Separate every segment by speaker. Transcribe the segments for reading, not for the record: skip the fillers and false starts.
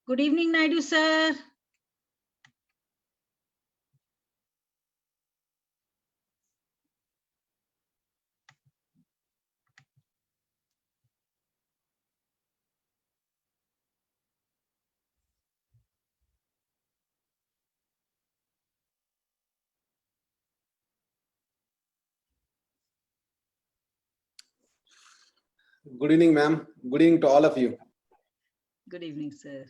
Speaker 1: Good evening, Naidu sir.
Speaker 2: Good evening, ma'am. Good evening to all of you.
Speaker 1: Good evening, sir.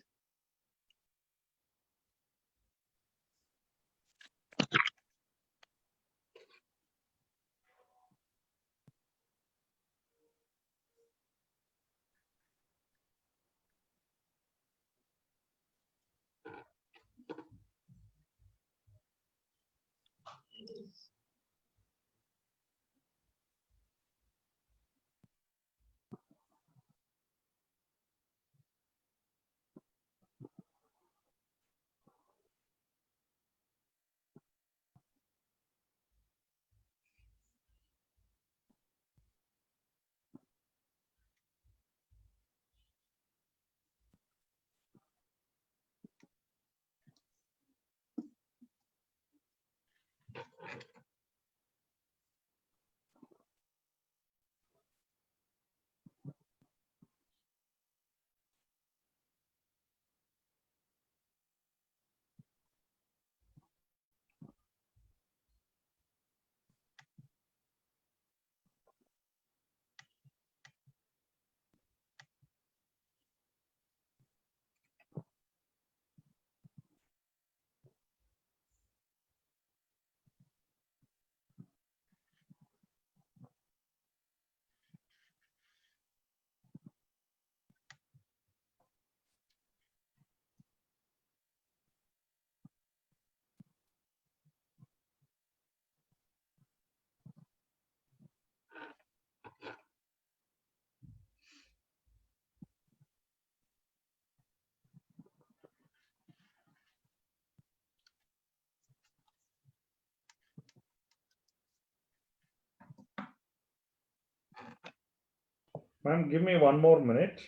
Speaker 3: Ma'am, give me 1 more minute.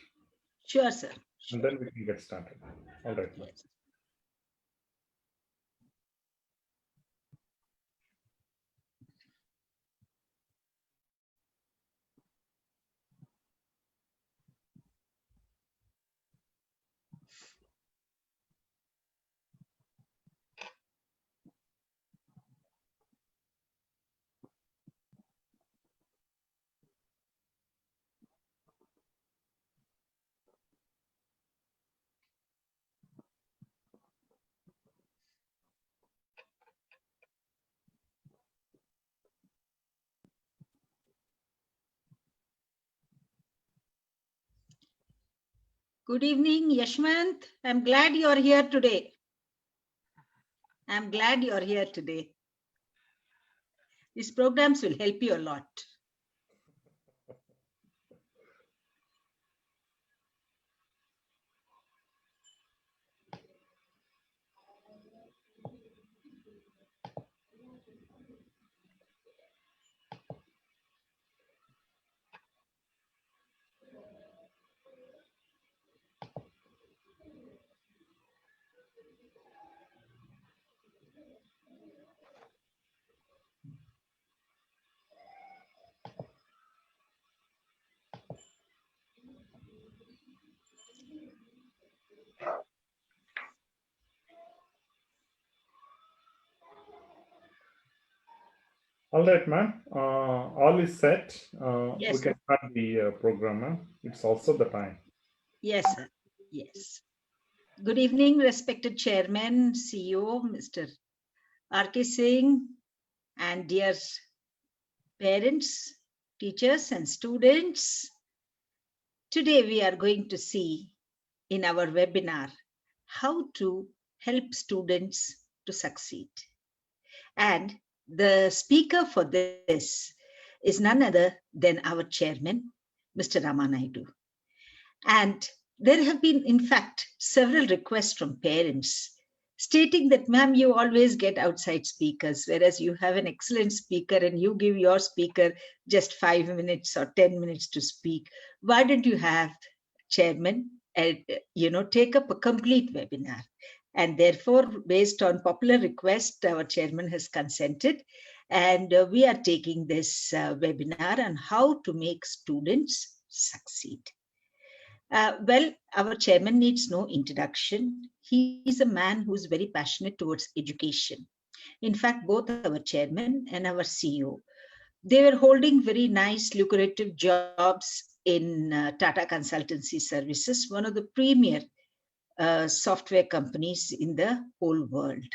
Speaker 1: Sure, sir.
Speaker 3: And then we can get started. All right, ma'am.
Speaker 1: Yes. Good evening, Yashwant. I'm glad you're here today. I'm glad you're here today. These programs will help you a lot.
Speaker 3: All right, ma'am. All is set.
Speaker 1: Yes,
Speaker 3: We can start the program, ma'am. It's also the time.
Speaker 1: Yes, sir. Yes. Good evening, respected Chairman, CEO, Mr. R.K. Singh, and dear parents, teachers, and students. Today we are going to see in our webinar how to help students to succeed. And the speaker for this is none other than our chairman, Mr. Ramanaidu. And there have been, in fact, several requests from parents stating that, ma'am, you always get outside speakers, whereas you have an excellent speaker and you give your speaker just 5 minutes or 10 minutes to speak. Why don't you have chairman take up a complete webinar. And therefore, based on popular request, our chairman has consented. And we are taking this webinar on how to make students succeed. Well, our chairman needs no introduction. He is a man who is very passionate towards education. In fact, both our chairman and our CEO, they were holding very nice, lucrative jobs in Tata Consultancy Services, one of the premier software companies in the whole world.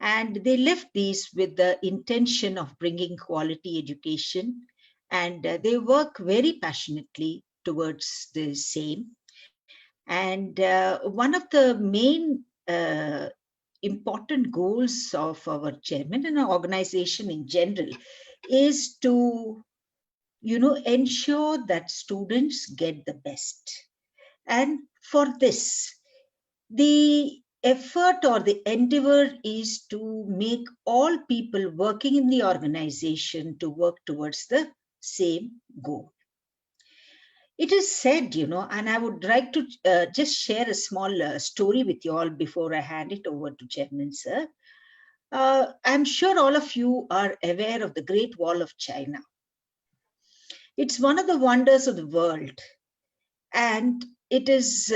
Speaker 1: And they left these with the intention of bringing quality education, and they work very passionately towards the same. And one of the main important goals of our chairman and our organization in general is to ensure that students get the best. And for this, the effort or the endeavor is to make all people working in the organization to work towards the same goal. It is said, and I would like to just share a small story with you all before I hand it over to Chairman, sir. I'm sure all of you are aware of the Great Wall of China. It's one of the wonders of the world, and it is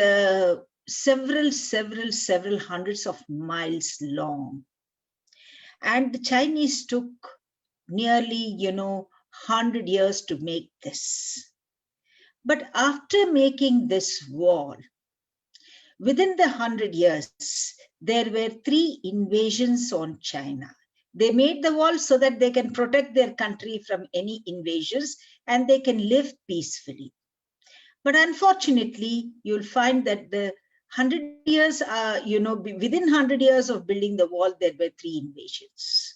Speaker 1: several hundreds of miles long. And the Chinese took nearly, 100 years to make this. But after making this wall, within the 100 years, there were 3 invasions on China. They made the wall so that they can protect their country from any invasions and they can live peacefully. But unfortunately, you'll find that the 100 years, within 100 years of building the wall, there were 3 invasions.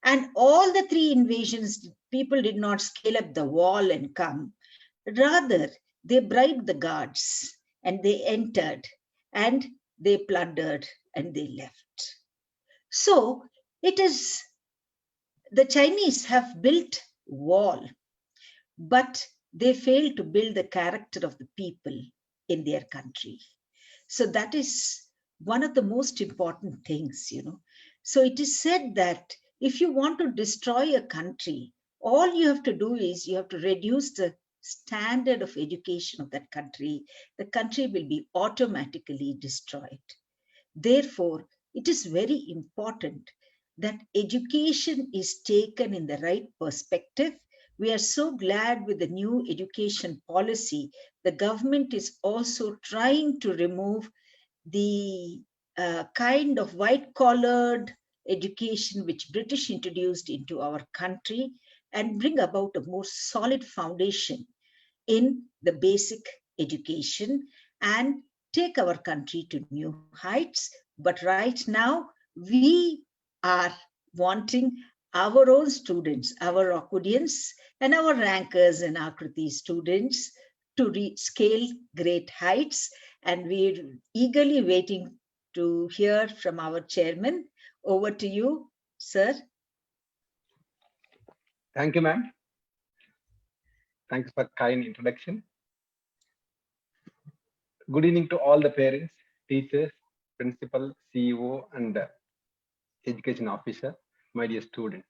Speaker 1: And all the 3 invasions, people did not scale up the wall and come. Rather, they bribed the guards and they entered and they plundered and they left. So it is, the Chinese have built wall, but they failed to build the character of the people in their country. So that is one of the most important things, So it is said that if you want to destroy a country, all you have to do is you have to reduce the standard of education of that country. The country will be automatically destroyed. Therefore, it is very important that education is taken in the right perspective. We are so glad with the new education policy, the government is also trying to remove the kind of white-collared education which British introduced into our country and bring about a more solid foundation in the basic education and take our country to new heights. But right now, we are wanting our own students, our Rockwoodians and our rankers and Akriti students to scale great heights. And we're eagerly waiting to hear from our chairman. Over to you, sir.
Speaker 4: Thank you, ma'am. Thanks for kind introduction. Good evening to all the parents, teachers, principal, CEO, and education officer, my dear students.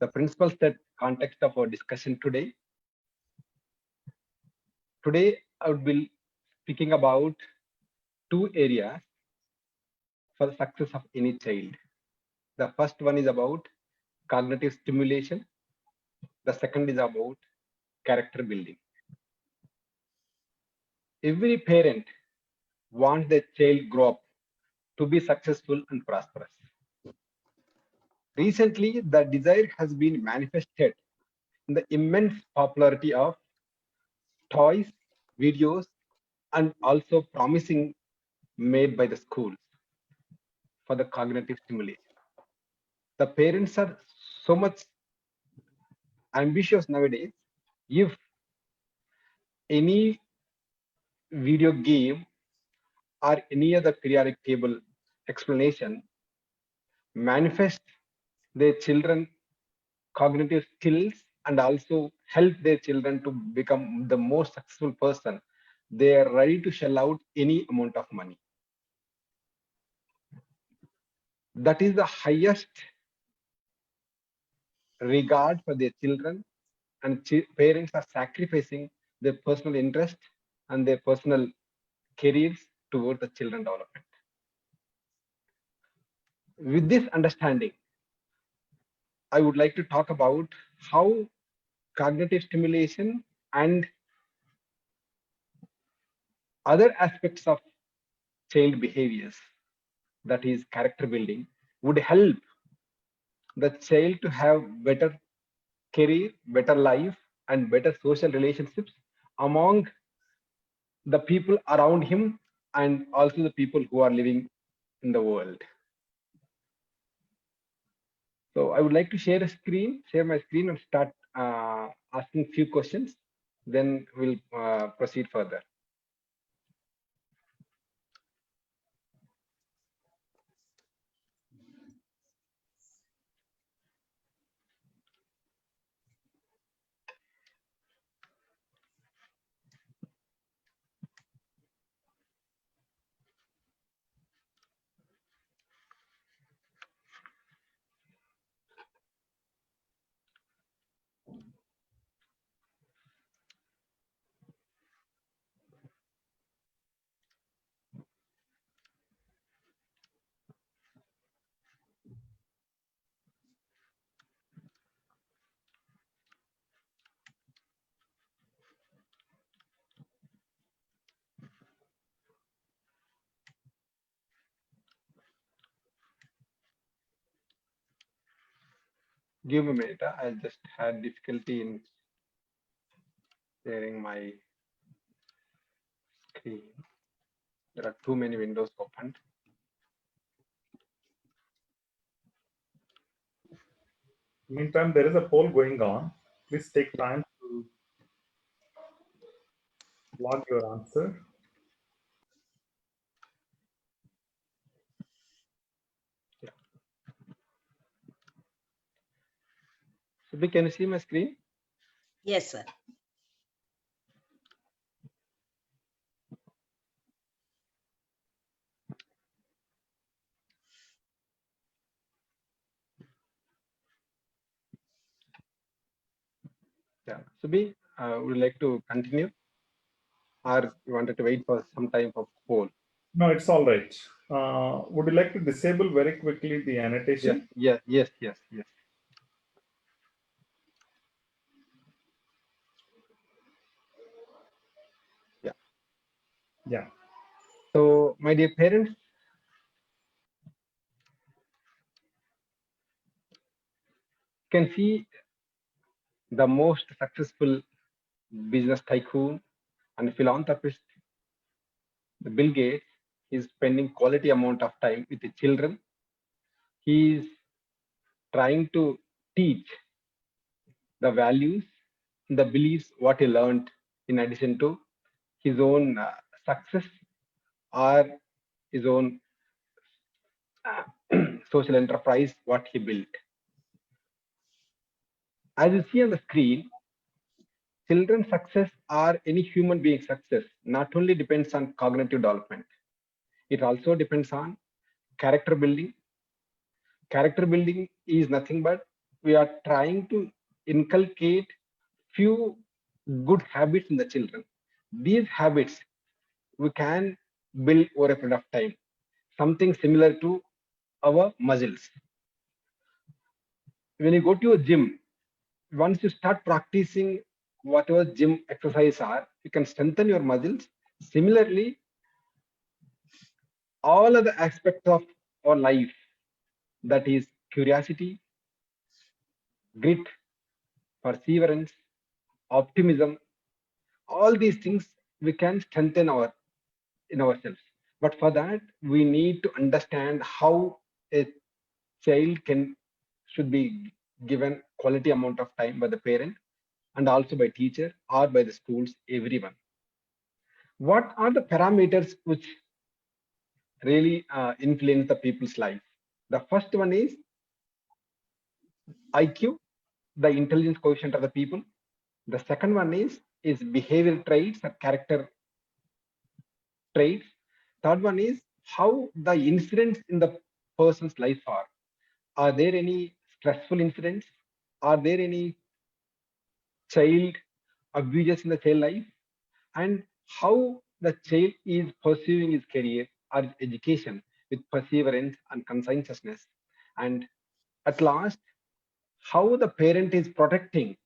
Speaker 4: The principal set context of our discussion today. Today, I would be speaking about 2 areas for the success of any child. The first one is about cognitive stimulation. The second is about character building. Every parent wants their child grow up to be successful and prosperous. Recently, the desire has been manifested in the immense popularity of toys, videos, and also promising made by the schools for the cognitive stimulation. The parents are so much ambitious nowadays. If any video game or any other periodic table explanation manifest their children cognitive skills and also help their children to become the most successful person, they are ready to shell out any amount of money. That is the highest regard for their children, and parents are sacrificing their personal interest and their personal careers towards the children development. With this understanding, I would like to talk about how cognitive stimulation and other aspects of child behaviors, that is character building, would help the child to have better career, better life, and better social relationships among the people around him and also the people who are living in the world. So I would like to share my screen and start asking few questions. Then we'll proceed further. Give me a minute. I just had difficulty in sharing my screen. There are too many windows opened.
Speaker 3: Meantime, there is a poll going on. Please take time to log your answer.
Speaker 4: Subhi, can you see my screen?
Speaker 1: Yes, sir.
Speaker 4: Yeah. Subhi, would you like to continue, or you wanted to wait for some time for poll?
Speaker 3: No, it's all right. Would you like to disable very quickly the
Speaker 4: Yes,
Speaker 3: annotation?
Speaker 4: yes.
Speaker 3: Yeah.
Speaker 4: So, my dear parents, can see the most successful business tycoon and philanthropist, Bill Gates, is spending quality amount of time with the children. He is trying to teach the values, the beliefs, what he learned in addition to his own success or his own social enterprise, what he built. As you see on the screen, children's success or any human being success not only depends on cognitive development, it also depends on character building. Character building is nothing but we are trying to inculcate few good habits in the children. These habits we can build over a period of time, something similar to our muscles. When you go to a gym, once you start practicing whatever gym exercise are, you can strengthen your muscles. Similarly, all other aspects of our life, that is curiosity, grit, perseverance, optimism, all these things we can strengthen in ourselves. But for that, we need to understand how a child should be given quality amount of time by the parent and also by teacher or by the schools, everyone. What are the parameters which really influence the people's life? The first one is IQ, the intelligence quotient of the people. The second one is behavioral traits or character traits. Third one is how the incidents in the person's life are. Are there any stressful incidents? Are there any child abuses in the child life? And how the child is pursuing his career or his education with perseverance and conscientiousness. And at last, how the parent is protecting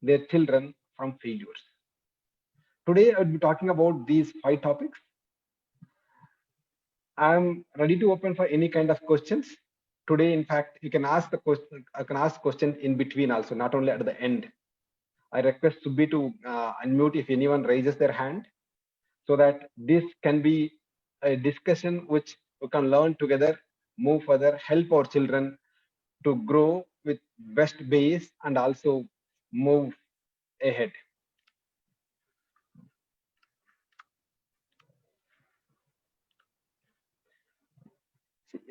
Speaker 4: their children from failures. Today, I will be talking about these 5 topics. I'm ready to open for any kind of questions. Today, in fact, you can ask the question. I can ask questions in between also, not only at the end. I request Subbi to unmute if anyone raises their hand, so that this can be a discussion which we can learn together, move further, help our children to grow with best base and also move ahead.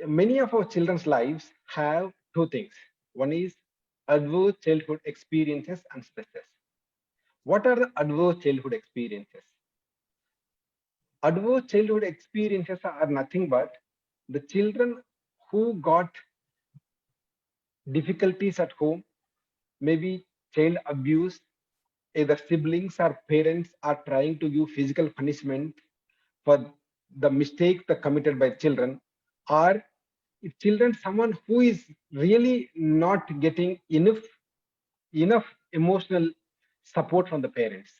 Speaker 4: Many of our children's lives have 2 things. One is adverse childhood experiences and stresses. What are the adverse childhood experiences? Adverse childhood experiences are nothing but the children who got difficulties at home, maybe child abuse, either siblings or parents are trying to give physical punishment for the mistakes that committed by children, or if children, someone who is really not getting enough emotional support from the parents.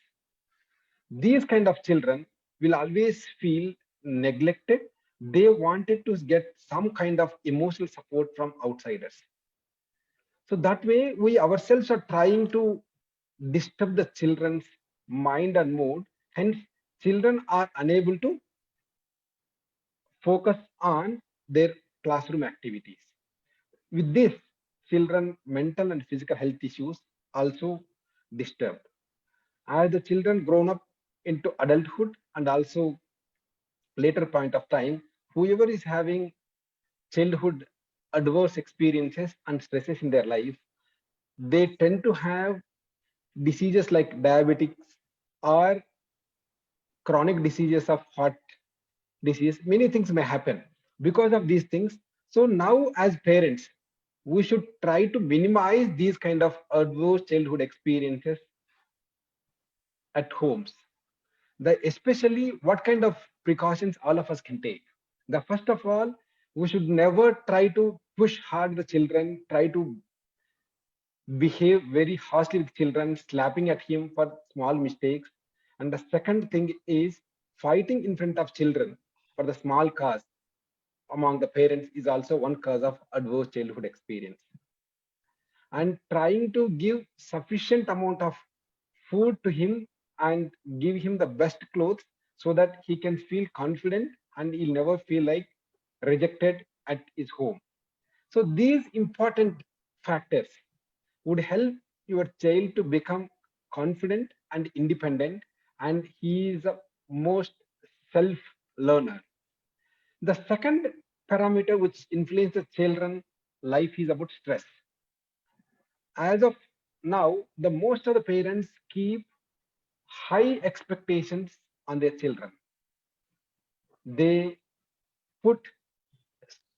Speaker 4: These kind of children will always feel neglected. They wanted to get some kind of emotional support from outsiders. So that way, we ourselves are trying to disturb the children's mind and mood. Hence, children are unable to focus on their classroom activities. With this, children mental and physical health issues also disturbed. As the children grown up into adulthood and also later point of time, whoever is having childhood adverse experiences and stresses in their life, they tend to have diseases like diabetics or chronic diseases of heart disease. Many things may happen because of these things. So now as parents, we should try to minimize these kind of adverse childhood experiences at homes. Especially what kind of precautions all of us can take. The first of all, we should never try to push hard the children, try to behave very harshly with children, slapping at him for small mistakes. And the second thing is fighting in front of children for the small cause among the parents is also one cause of adverse childhood experience. And trying to give sufficient amount of food to him and give him the best clothes so that he can feel confident and he'll never feel like rejected at his home. So these important factors would help your child to become confident and independent, and he is a most self learner. The second parameter which influences children life is about stress. As of now, the most of the parents keep high expectations on their children. They put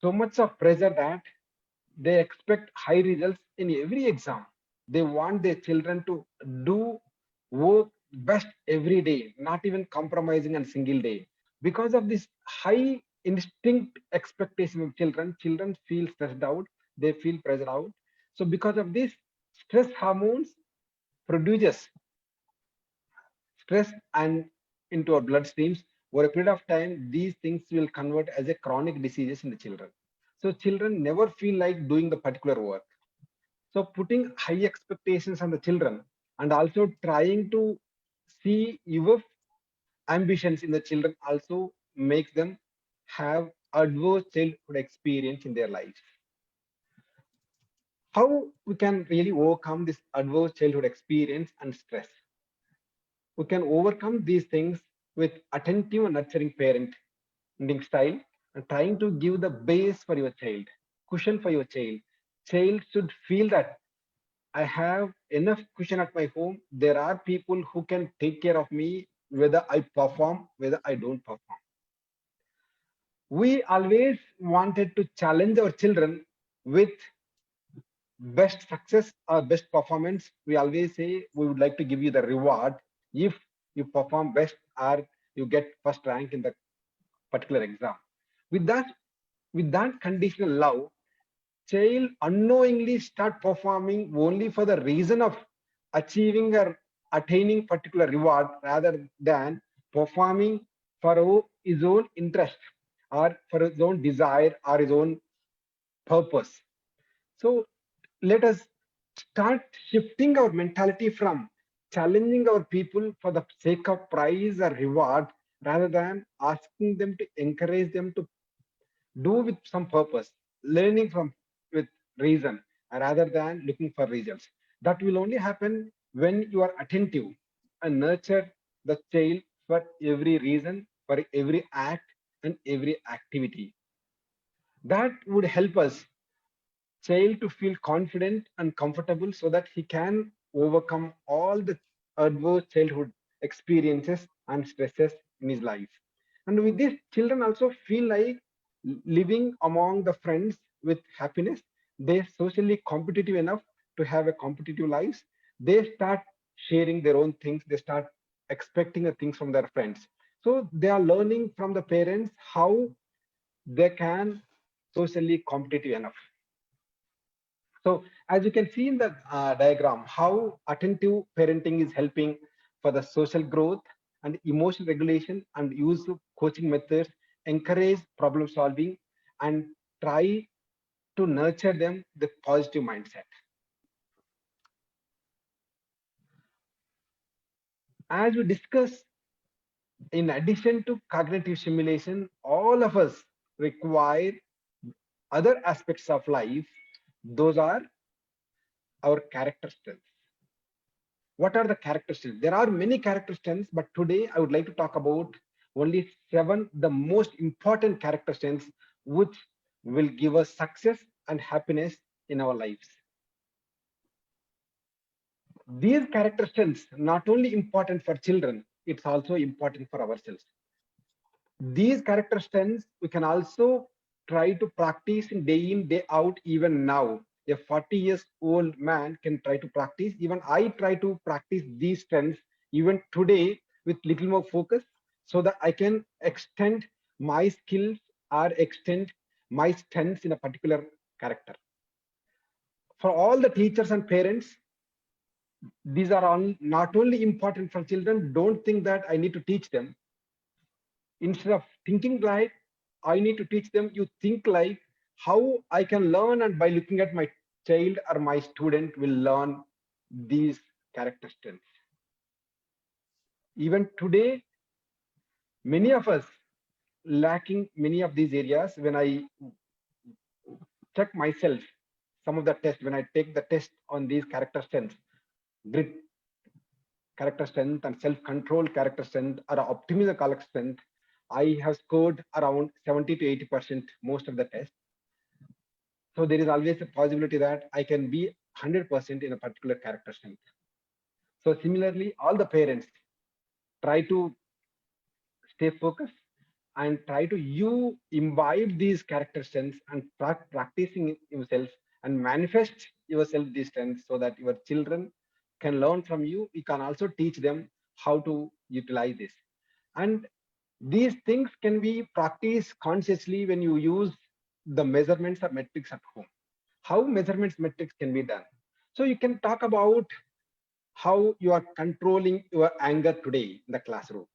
Speaker 4: so much of pressure that they expect high results in every exam. They want their children to do work best every day, not even compromising on a single day. Because of this high instinct expectation of children, children feel stressed out, they feel pressured out. So because of this, stress hormones produces stress and into our bloodstreams. Over a period of time, these things will convert as a chronic diseases in the children. So children never feel like doing the particular work. So putting high expectations on the children and also trying to see your ambitions in the children also makes them have adverse childhood experience in their lives. How we can really overcome this adverse childhood experience and stress? We can overcome these things with attentive and nurturing parenting style and trying to give the base for your child, cushion for your child. Child should feel that I have enough cushion at my home. There are people who can take care of me, whether I perform, whether I don't perform. We always wanted to challenge our children with best success or best performance. We always say we would like to give you the reward if you perform best or you get first rank in the particular exam. With that conditional love, child unknowingly start performing only for the reason of achieving or attaining particular reward rather than performing for his own interest or for his own desire or his own purpose. So let us start shifting our mentality from challenging our people for the sake of prize or reward rather than asking them to encourage them to do with some purpose, learning from with reason rather than looking for results. That will only happen when you are attentive and nurture the child for every reason, for every act and every activity. That would help us child to feel confident and comfortable so that he can overcome all the adverse childhood experiences and stresses in his life. And with this, children also feel like living among the friends with happiness. They're socially competitive enough to have a competitive lives. They start sharing their own things. They start expecting the things from their friends. So they are learning from the parents how they can socially competitive enough. So as you can see in the diagram, how attentive parenting is helping for the social growth and emotional regulation and use of coaching methods, encourage problem solving and try to nurture them the positive mindset. As we discuss, in addition to cognitive stimulation, all of us require other aspects of life. Those are our character strengths. What are the character strengths? There are many character strengths, but today I would like to talk about only 7, the most important character strengths, which will give us success and happiness in our lives. These character strengths not only important for children, it's also important for ourselves. These character strengths we can also try to practice in, day out, even now. A 40 years old man can try to practice. Even I try to practice these strengths even today with little more focus so that I can extend my skills or extend my strengths in a particular character. For all the teachers and parents, these are all not only important for children. Don't think that I need to teach them. Instead of thinking like I need to teach them, you think like how I can learn, and by looking at my child or my student will learn these character strengths. Even today, many of us lacking many of these areas. When I check myself, some of the tests, when I take the test on these character strengths, grit character strength and self-control character strength or optimism character strength, I have scored around 70 to 80% most of the tests. So there is always a possibility that I can be 100% in a particular character strength. So similarly, all the parents try to stay focused and try to you imbibe these character strengths and practicing yourself and manifest yourself these strengths so that your children can learn from you. You can also teach them how to utilize this. And these things can be practiced consciously when you use the measurements or metrics at home. How measurements metrics can be done? So you can talk about how you are controlling your anger today in the classroom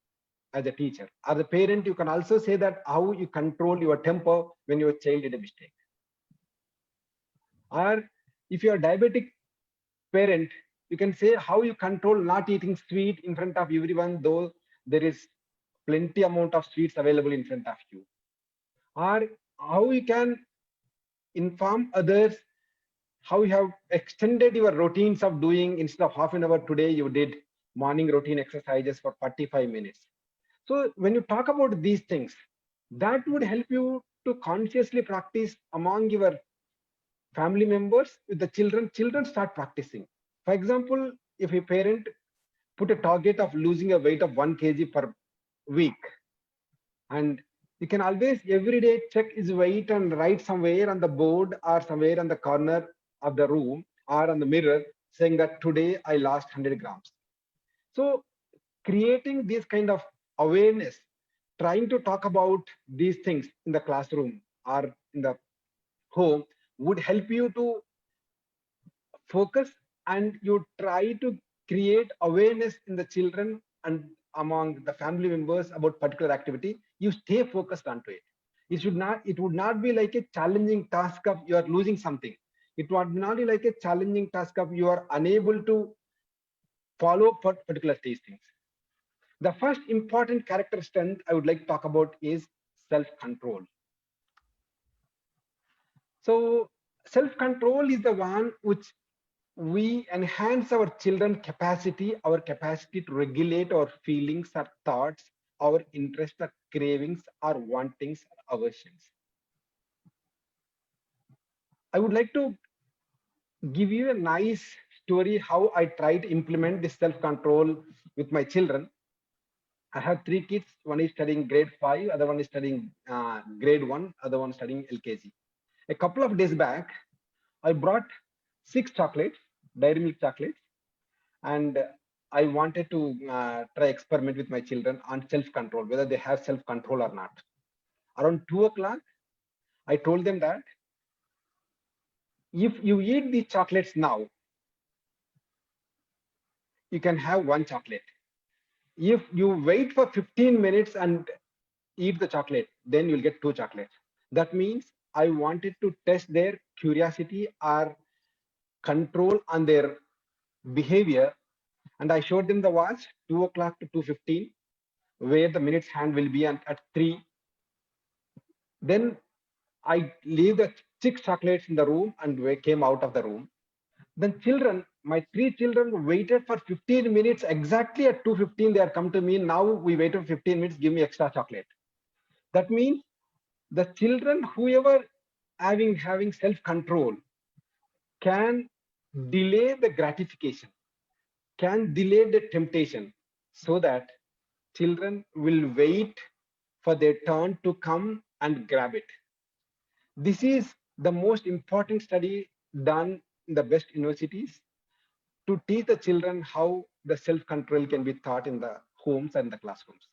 Speaker 4: as a teacher. As a parent, you can also say that how you control your temper when your child did a mistake. Or if you are diabetic parent, you can say how you control not eating sweet in front of everyone, though there is plenty amount of sweets available in front of you. Or how you can inform others how you have extended your routines of doing, instead of half an hour today, you did morning routine exercises for 45 minutes. So when you talk about these things, that would help you to consciously practice among your family members with the children, children start practicing. For example, if a parent put a target of losing a weight of 1 kg per week, and you can always every day check his weight and write somewhere on the board or somewhere on the corner of the room or on the mirror saying that today I lost 100 grams. So creating this kind of awareness, trying to talk about these things in the classroom or in the home would help you to focus, and you try to create awareness in the children and among the family members about particular activity. You stay focused onto it. It would not be like a challenging task of you are losing something. It would not be like a challenging task of you are unable to follow particular these things. The first important character strength I would like to talk about is self-control. So self-control is the one which we enhance our children's capacity, our capacity to regulate our feelings or thoughts, our interests or cravings or wantings or aversions. I would like to give you a nice story how I try to implement this self-control with my children. I have 3 kids. One is studying grade 5, other one is studying grade 1, other one studying LKG. A couple of days back, I brought 6 chocolates, Dairy Milk chocolates, and I wanted to try experiment with my children on self-control, whether they have self-control or not. Around 2 o'clock, I told them that if you eat these chocolates now, you can have 1 chocolate. If you wait for 15 minutes and eat the chocolate, then you'll get 2 chocolates. That means I wanted to test their curiosity or control on their behavior. And I showed them the watch, 2 o'clock to 2:15, where the minutes hand will be at 3. Then I leave the 6 chocolates in the room and we came out of the room. Then children, my 3 children waited for 15 minutes, exactly at 2:15 they are come to me. Now we waited 15 minutes, give me extra chocolate. That means the children, whoever having self-control, can delay the gratification, can delay the temptation, so that children will wait for their turn to come and grab it. This is the most important study done in the best universities to teach the children how the self-control can be taught in the homes and the classrooms.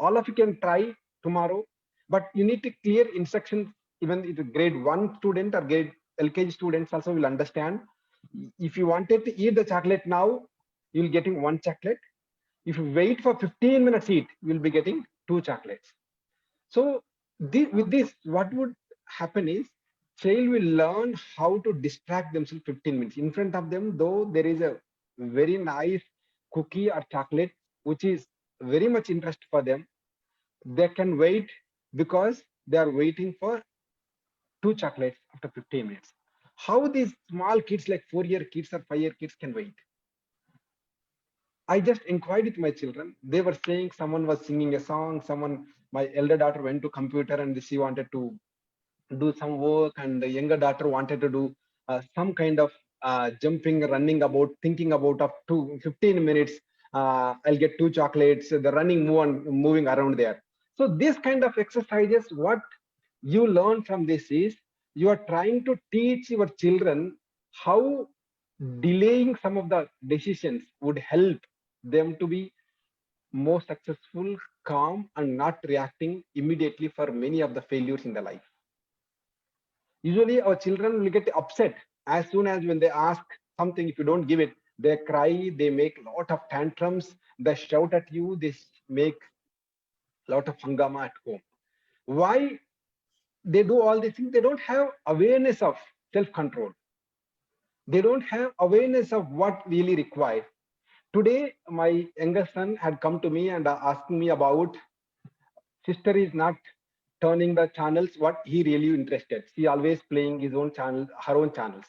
Speaker 4: All of you can try tomorrow, but you need to clear instructions. Even if grade 1 student or grade LKG students also will understand. If you wanted to eat the chocolate now, you'll getting 1 chocolate. If you wait for 15 minutes eat, you'll be getting 2 chocolates. So with this, what would happen is child will learn how to distract themselves 15 minutes. In front of them, though, there is a very nice cookie or chocolate, which is very much interest for them. They can wait because they are waiting for 2 chocolates after 15 minutes. How these small kids like 4-year kids or 5-year kids can wait? I just inquired with my children. They were saying someone was singing a song. My elder daughter went to computer and she wanted to do some work, and the younger daughter wanted to do some kind of jumping, running about, thinking about up to 15 minutes. I'll get 2 chocolates. The running, moving around there. So this kind of exercises, what you learn from this is you are trying to teach your children how delaying some of the decisions would help them to be more successful, calm, and not reacting immediately for many of the failures in their life. Usually our children will get upset as soon as when they ask something. If you don't give it, they cry, they make a lot of tantrums, they shout at you, they make a lot of hangama at home. Why they do all these things? They don't have awareness of self-control. They don't have awareness of what really required. Today, my younger son had come to me and asking me about sister is not turning the channels what he really interested. She always playing his own channel, her own channels.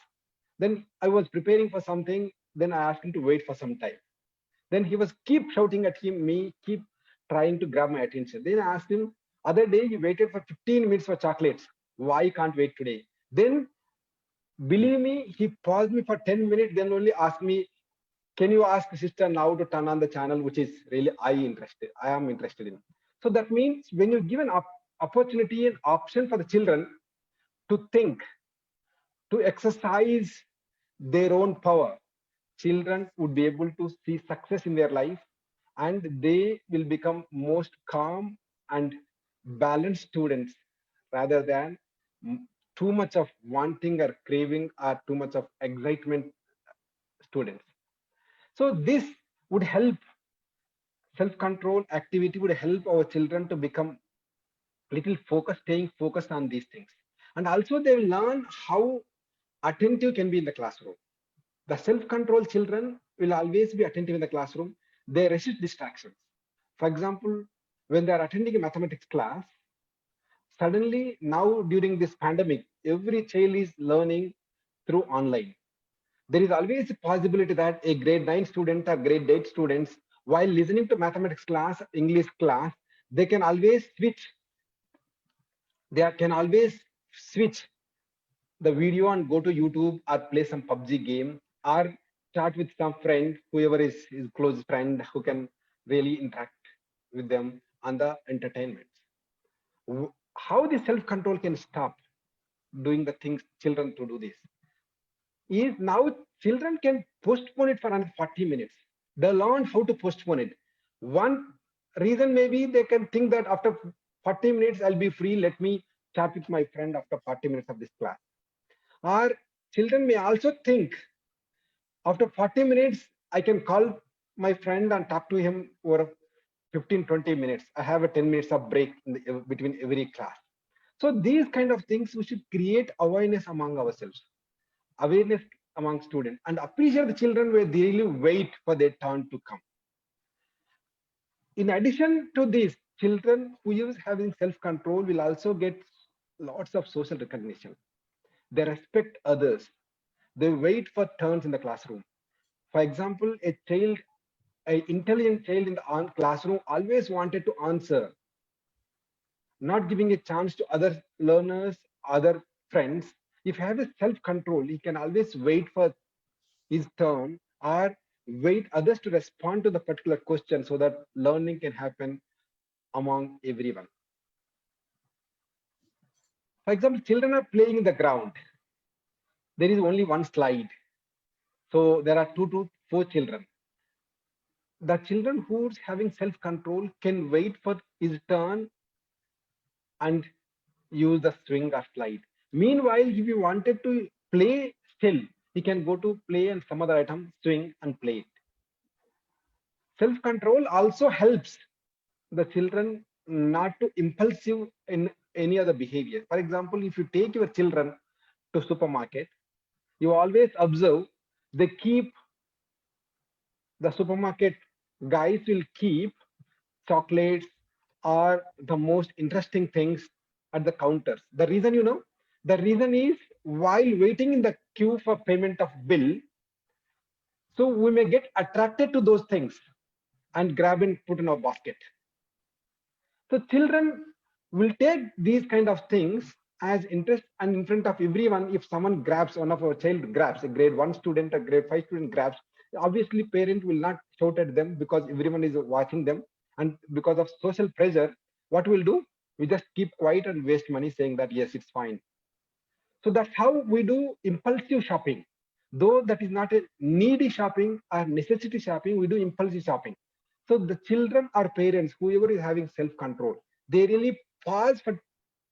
Speaker 4: Then I was preparing for something. Then I asked him to wait for some time. Then he was keep shouting at me, keep trying to grab my attention. Then I asked him, other day you waited for 15 minutes for chocolates. Why can't wait today? Then Believe me, he paused me for 10 minutes, then only asked me, can you ask sister now to turn on the channel, which is really I am interested in. So that means when you give an opportunity and option for the children to think, to exercise their own power, children would be able to see success in their life, and they will become most calm and balanced students rather than too much of wanting or craving or too much of excitement students. So this would help, self-control activity would help our children to become little focused, staying focused on these things. And also they will learn how attentive can be in the classroom. The self-control children will always be attentive in the classroom. They resist distractions. For example, when they are attending a mathematics class, suddenly now during this pandemic, every child is learning through online. There is always a possibility that a grade 9 student or grade 8 students, while listening to mathematics class, English class, they can always switch. They can always switch the video and go to YouTube or play some PUBG game or chat with some friend, whoever is his close friend who can really interact with them on the entertainment. How the self-control can stop doing the things children to do this is now children can postpone it for another 40 minutes. They learn how to postpone it. One reason maybe they can think that after 40 minutes I'll be free, let me chat with my friend after 40 minutes of this class. Or children may also think after 40 minutes I can call my friend and talk to him over 15-20 minutes. I have a 10 minutes of break between every class. So these kind of things we should create awareness among ourselves, awareness among students, and appreciate the children where they really wait for their turn to come. In addition to this, children who is having self-control will also get lots of social recognition. They respect others. They wait for turns in the classroom. For example, an intelligent child in the classroom always wanted to answer, not giving a chance to other learners, other friends. If he has a self-control, he can always wait for his turn or wait others to respond to the particular question so that learning can happen among everyone. For example, children are playing in the ground. There is only one slide. So there are 2 to 4 children. The children who's having self-control can wait for his turn and use the swing or slide. Meanwhile, if you wanted to play still, he can go to play and some other item, swing and play it. Self-control also helps the children not to impulsive in any other behavior. For example, if you take your children to supermarket, you always observe they keep, the supermarket guys will keep chocolates or the most interesting things at the counters. The reason, the reason is while waiting in the queue for payment of bill, so we may get attracted to those things and grab and put in our basket. So children will take these kind of things as interest, and in front of everyone, if someone grabs, one of our child grabs, a grade 1 student, a grade 5 student grabs, obviously parent will not shout at them because everyone is watching them. And because of social pressure, what we'll do? We just keep quiet and waste money saying that, yes, it's fine. So that's how we do impulsive shopping. Though that is not a needy shopping or necessity shopping, we do impulsive shopping. So the children or parents, whoever is having self-control, they really pause for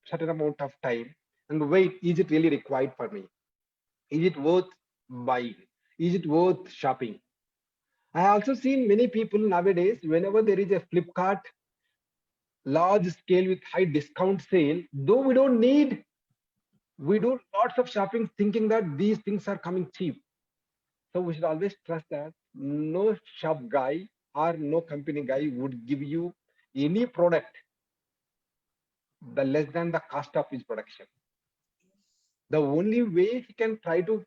Speaker 4: certain amount of time and wait, is it really required for me? Is it worth buying? Is it worth shopping? I have also seen many people nowadays, whenever there is a Flipkart large scale with high discount sale, though we don't need, we do lots of shopping thinking that these things are coming cheap. So we should always trust that no shop guy or no company guy would give you any product the less than the cost of his production. The only way he can try to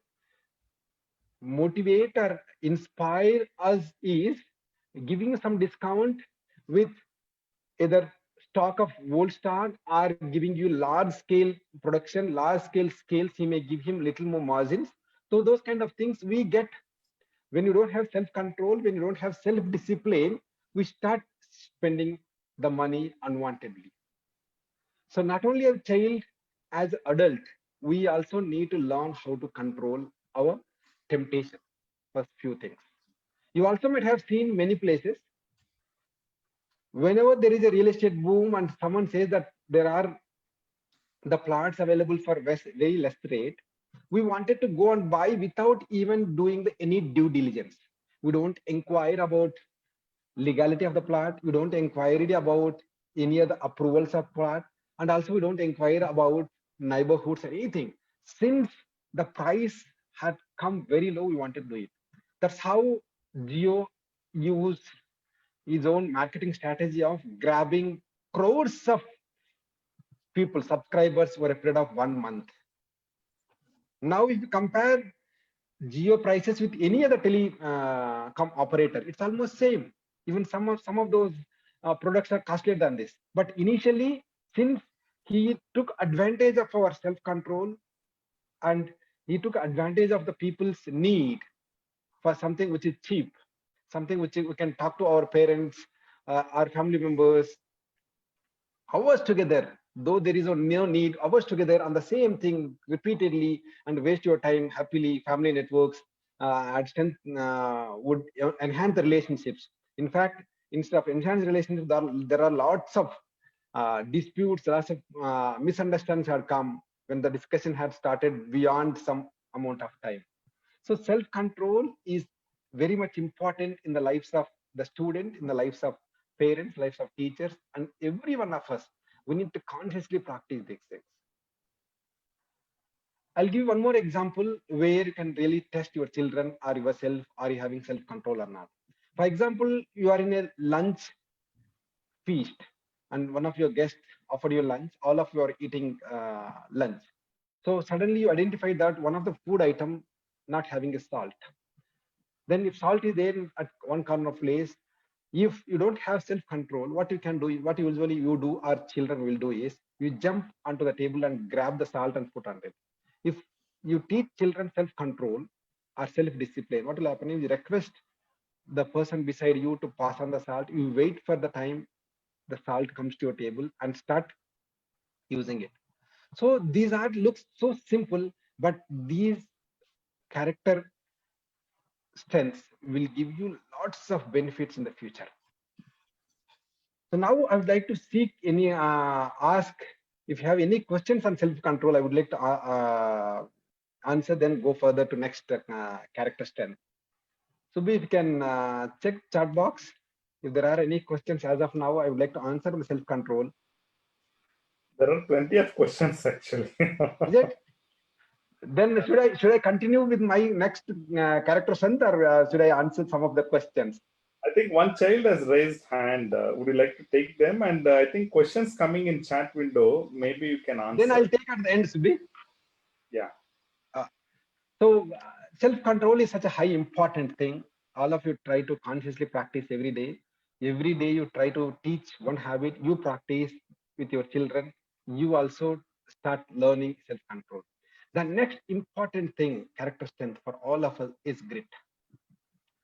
Speaker 4: motivate or inspire us is giving some discount with either stock of Volstar are giving you large scale production, large scale scales, he may give him little more margins. So those kind of things we get when you don't have self-control, when you don't have self-discipline, we start spending the money unwantedly. So not only a child, as adult, we also need to learn how to control our temptation. First few things. You also might have seen many places, whenever there is a real estate boom and someone says that there are the plots available for very less rate, we wanted to go and buy without even doing any due diligence. We don't inquire about legality of the plot. We don't inquire about any of the approvals of plot. And also we don't inquire about neighborhoods or anything. Since the price had come very low, we wanted to do it. That's how Jio used his own marketing strategy of grabbing crores of people, subscribers for a period of 1 month. Now, if you compare Jio prices with any other telecom operator, it's almost same. Even some of those products are costlier than this. But initially, since he took advantage of our self-control and he took advantage of the people's need for something which is cheap, something which we can talk to our parents, our family members, hours together, though there is no need, hours together on the same thing repeatedly and waste your time happily. Family networks would enhance the relationships. In fact, instead of enhanced relationships, there are lots of disputes, lots of misunderstandings had come when the discussion had started beyond some amount of time. So self-control is very much important in the lives of the student, in the lives of parents, lives of teachers, and every one of us. We need to consciously practice these things. I'll give one more example where you can really test your children or yourself, are you having self-control or not. For example, you are in a lunch feast and one of your guests offered you lunch, all of you are eating lunch. So suddenly you identify that one of the food item not having a salt. Then if salt is there at one corner of place, if you don't have self-control, what you can do, what usually you do, our children will do is, you jump onto the table and grab the salt and put on it. If you teach children self-control or self-discipline, what will happen is you request the person beside you to pass on the salt, you wait for the time the salt comes to your table and start using it. So these are looks so simple, but these character strengths will give you lots of benefits in the future. So now I would like to seek any ask if you have any questions on self-control. I would like to answer, then go further to next character strength. So if you can check chat box if there are any questions as of now. I would like to answer on self-control.
Speaker 3: There are plenty of questions actually.
Speaker 4: Is it? Then should I continue with my next character strength, or should I answer some of the questions?
Speaker 3: I think one child has raised hand. Would you like to take them? And I think questions coming in chat window, maybe you can answer.
Speaker 4: Then I'll take at the end, Subhi.
Speaker 3: Yeah.
Speaker 4: So self-control is such a high important thing. All of you try to consciously practice every day. Every day you try to teach one habit, you practice with your children. You also start learning self-control. The next important thing, character strength for all of us, is grit.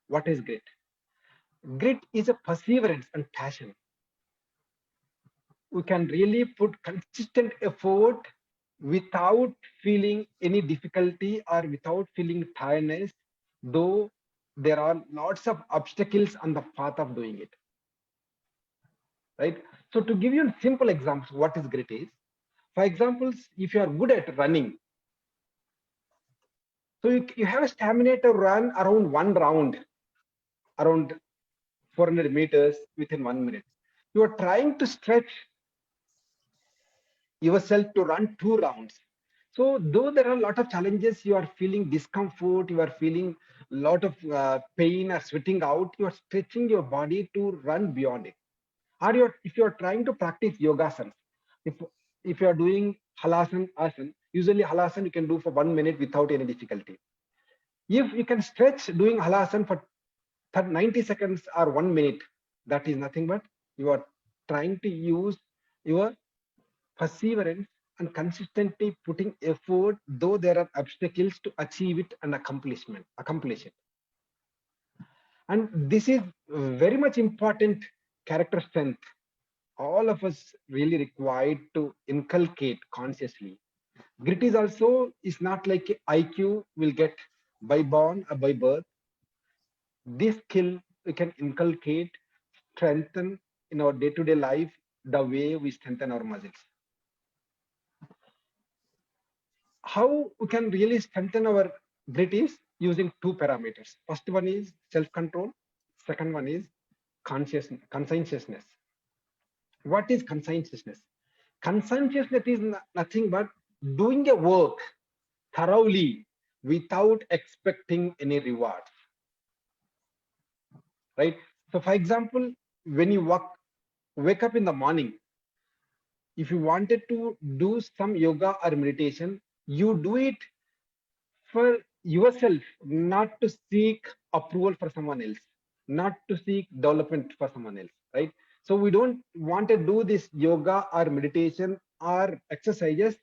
Speaker 4: What is grit? Grit is a perseverance and passion. We can really put consistent effort without feeling any difficulty or without feeling tiredness, though there are lots of obstacles on the path of doing it. Right? So to give you a simple example, what is grit is, for example, if you are good at running, so you have a stamina to run around one round, around 400 meters within 1 minute. You are trying to stretch yourself to run 2 rounds. So though there are a lot of challenges, you are feeling discomfort, you are feeling a lot of pain or sweating out, you are stretching your body to run beyond it. Or if you are trying to practice yogasana, if you are doing halasana asana, usually halasana you can do for 1 minute without any difficulty. If you can stretch doing halasana for 90 seconds or 1 minute, that is nothing but you are trying to use your perseverance and consistently putting effort, though there are obstacles to achieve it and accomplish it. And this is very much important character strength. All of us really required to inculcate consciously. Grit is not like IQ will get by born or by birth. This skill we can inculcate, strengthen in our day-to-day life the way we strengthen our muscles. How we can really strengthen our grit is using two parameters. First one is self-control. Second one is conscientiousness. What is conscientiousness? Conscientiousness is nothing but doing a work thoroughly without expecting any rewards. Right? So for example, when you wake up in the morning, if you wanted to do some yoga or meditation, you do it for yourself, not to seek approval for someone else, not to seek development for someone else, right? So we don't want to do this yoga or meditation or exercises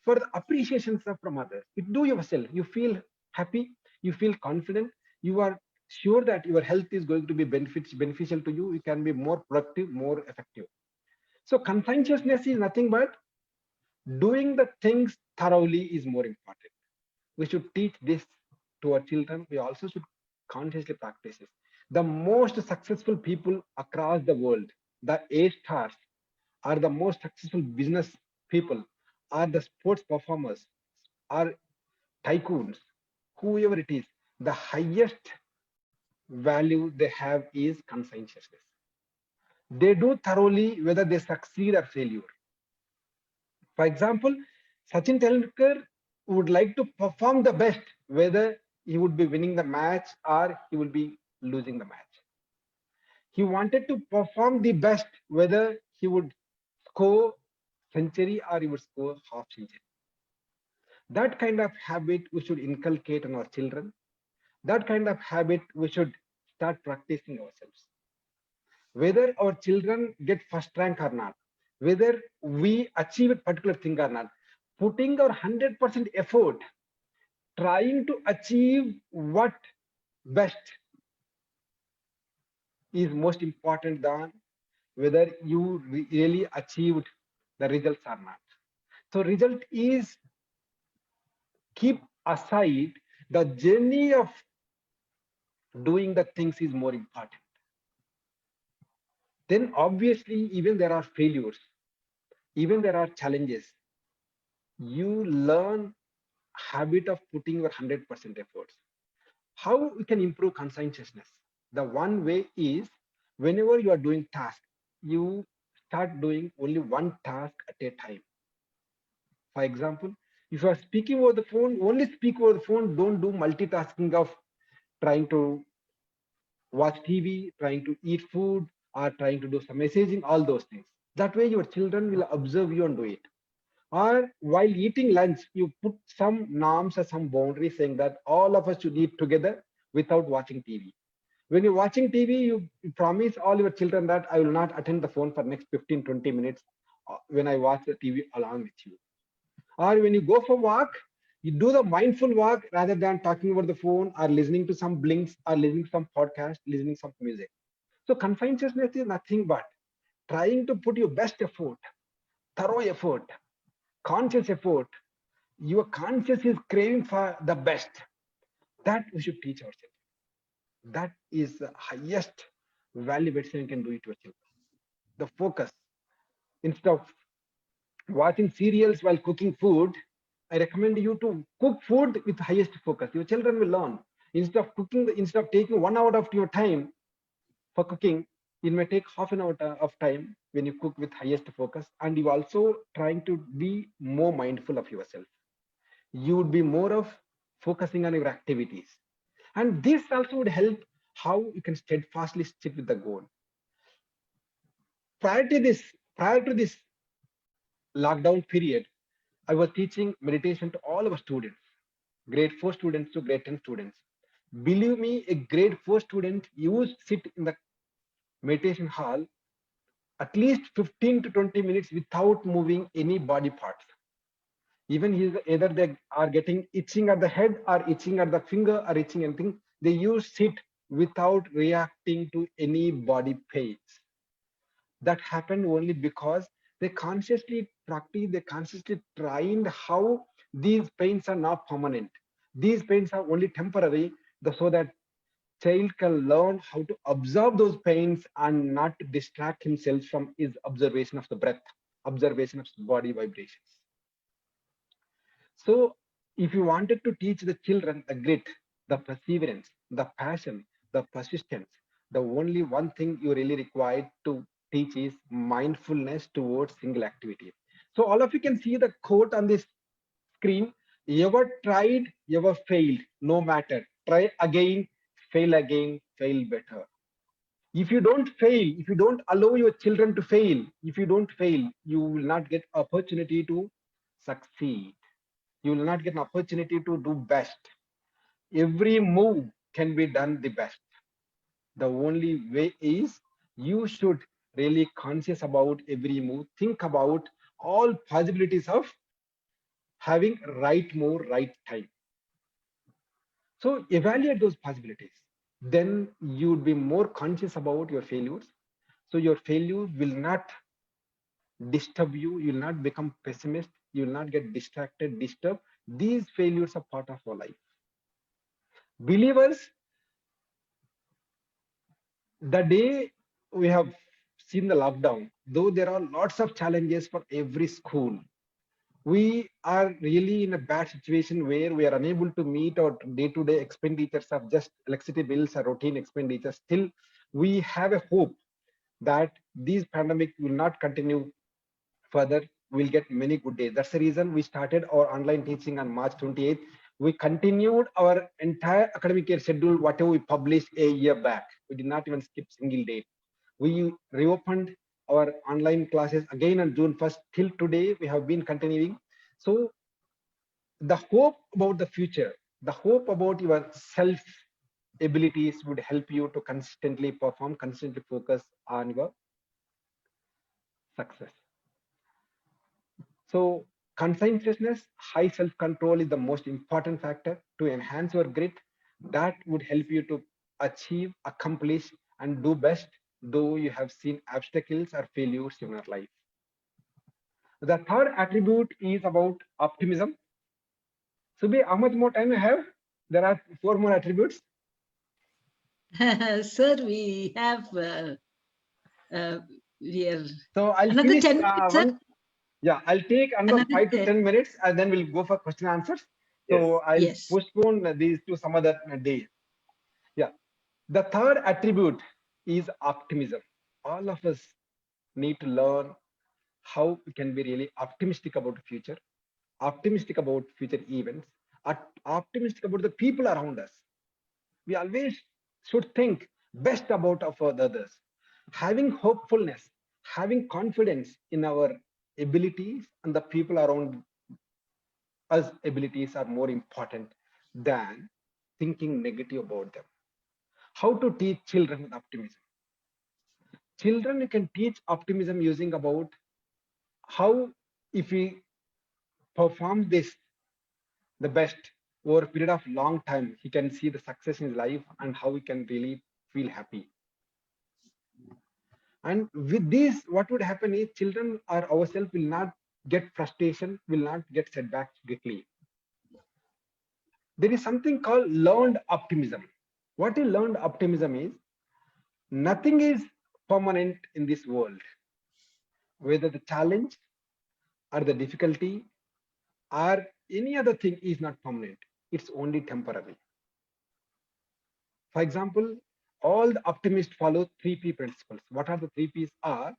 Speaker 4: for the appreciations from others. You do yourself. You feel happy, you feel confident, you are sure that your health is going to be beneficial to you. You can be more productive, more effective. So conscientiousness is nothing but doing the things thoroughly is more important. We should teach this to our children. We also should consciously practice it. The most successful people across the world, the A-stars, are the most successful business people, are the sports performers, are tycoons, whoever it is, the highest value they have is conscientiousness. They do thoroughly whether they succeed or failure. For example, Sachin Tendulkar would like to perform the best, whether he would be winning the match or he will be losing the match. He wanted to perform the best, whether he would score century or he would score half century. That kind of habit we should inculcate on our children. That kind of habit we should start practicing ourselves. Whether our children get first rank or not, whether we achieve a particular thing or not, putting our 100% effort, trying to achieve what best is most important than whether you really achieved the results or not. So result is, keep aside, the journey of doing the things is more important. Then obviously, even there are failures, even there are challenges. You learn habit of putting your 100% efforts. How we can improve conscientiousness? The one way is, whenever you are doing task, you start doing only one task at a time. For example, if you are speaking over the phone, only speak over the phone. Don't do multitasking of trying to watch TV, trying to eat food, or trying to do some messaging, all those things. That way your children will observe you and do it. Or while eating lunch, you put some norms or some boundaries saying that all of us should eat together without watching TV. When you're watching TV, you promise all your children that I will not attend the phone for next 15-20 minutes when I watch the TV along with you. Or when you go for walk, you do the mindful walk rather than talking over the phone or listening to some blinks or listening to some podcast, listening to some music. So conscientiousness is nothing but trying to put your best effort, thorough effort, conscious effort. Your conscious is craving for the best. That we should teach ourselves. That is the highest value medicine you can do it to your children. The focus. Instead of watching serials while cooking food, I recommend you to cook food with highest focus. Your children will learn. Instead of taking 1 hour of your time for cooking, it may take half an hour of time when you cook with highest focus, and you also trying to be more mindful of yourself. You would be more of focusing on your activities. And this also would help how you can steadfastly stick with the goal. Prior to this lockdown period, I was teaching meditation to all our students, grade 4 students to grade 10 students. Believe me, a grade 4 student used to sit in the meditation hall at least 15 to 20 minutes without moving any body parts. Even either they are getting itching at the head or itching at the finger or itching anything, they use sit without reacting to any body pains. That happened only because they consciously practice, they consciously trained how these pains are not permanent. These pains are only temporary, so that child can learn how to observe those pains and not distract himself from his observation of the breath, observation of body vibrations. So if you wanted to teach the children the grit, the perseverance, the passion, the persistence, the only one thing you really required to teach is mindfulness towards single activity. So all of you can see the quote on this screen. Ever tried, ever failed, no matter. Try again, fail better. If you don't fail, if you don't allow your children to fail, if you don't fail, you will not get opportunity to succeed. You will not get an opportunity to do best. Every move can be done the best. The only way is you should really conscious about every move. Think about all possibilities of having right move, right time. So evaluate those possibilities. Then you would be more conscious about your failures. So your failure will not disturb you. You will not become pessimist. You will not get distracted, disturbed. These failures are part of our life. Believers, the day we have seen the lockdown, though there are lots of challenges for every school, we are really in a bad situation where we are unable to meet our day-to-day expenditures of just electricity bills or routine expenditures. Still, we have a hope that this pandemic will not continue further. We'll get many good days. That's the reason we started our online teaching on March 28th. We continued our entire academic year schedule, whatever we published a year back. We did not even skip single day. We reopened our online classes again on June 1st. Till today, we have been continuing. So the hope about the future, the hope about your self abilities would help you to consistently perform, consistently focus on your success. So conscientiousness, high self-control is the most important factor to enhance your grit. That would help you to achieve, accomplish, and do best, though you have seen obstacles or failures in your life. The third attribute is about optimism. Subhi, how much more time you have? There are 4 more attributes.
Speaker 1: Sir, we have
Speaker 4: So I'll
Speaker 1: another
Speaker 4: finish
Speaker 1: 10 minutes, sir.
Speaker 4: Yeah, I'll take another 5 to 10 minutes and then we'll go for question and answers. So I'll postpone these to some other day. Yeah. The third attribute is optimism. All of us need to learn how we can be really optimistic about the future, optimistic about future events, optimistic about the people around us. We always should think best about of others. Having hopefulness, having confidence in our abilities and the people around us abilities are more important than thinking negative about them. How to teach children with optimism? Children, you can teach optimism using about how, if we perform this the best over a period of long time, he can see the success in his life and how he can really feel happy. And with this, what would happen is children or ourselves will not get frustration, will not get setbacks quickly. There is something called learned optimism. What is learned optimism is, nothing is permanent in this world. Whether the challenge or the difficulty or any other thing is not permanent. It's only temporary. For example, all the optimists follow 3P principles. What are the 3Ps are?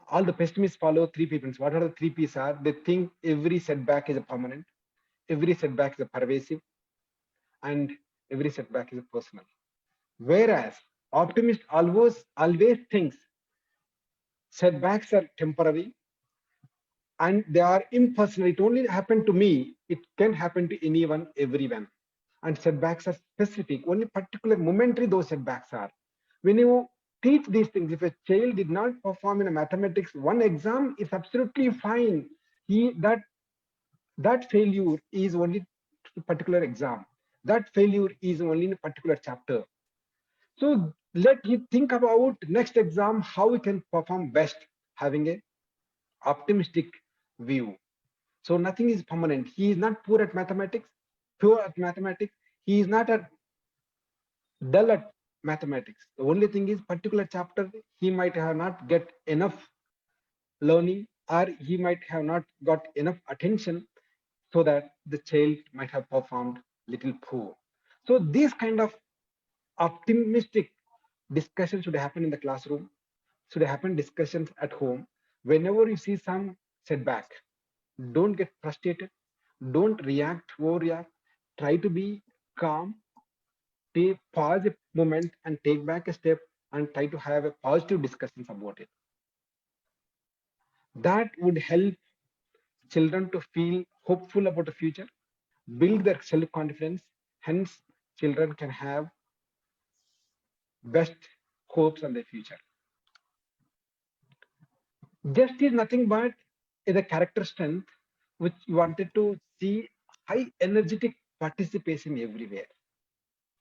Speaker 4: All the pessimists follow 3P principles. What are the 3Ps are? They think every setback is a permanent, every setback is a pervasive, and every setback is a personal. Whereas optimist always thinks setbacks are temporary and they are impersonal. It only happened to me. It can happen to anyone, everyone. And setbacks are specific. Only particular momentary those setbacks are. When you teach these things. If a child did not perform in a mathematics one exam, it's absolutely fine. That failure is only to a particular exam. That failure is only in a particular chapter. So let you think about next exam, how we can perform best, having a optimistic view. So nothing is permanent. He is not poor at mathematics, pure at mathematics. He is not at dull at mathematics. The only thing is particular chapter he might have not get enough learning, or he might have not got enough attention, so that the child might have performed little poor. So this kind of optimistic discussion should happen in the classroom, should happen discussions at home. Whenever you see some setback, don't get frustrated, don't react, overreact. Try to be calm, take pause a moment and take back a step and try to have a positive discussions about it. That would help children to feel hopeful about the future, build their self-confidence. Hence, children can have best hopes on the future. Just is nothing but is a character strength which you wanted to see high energetic participation everywhere,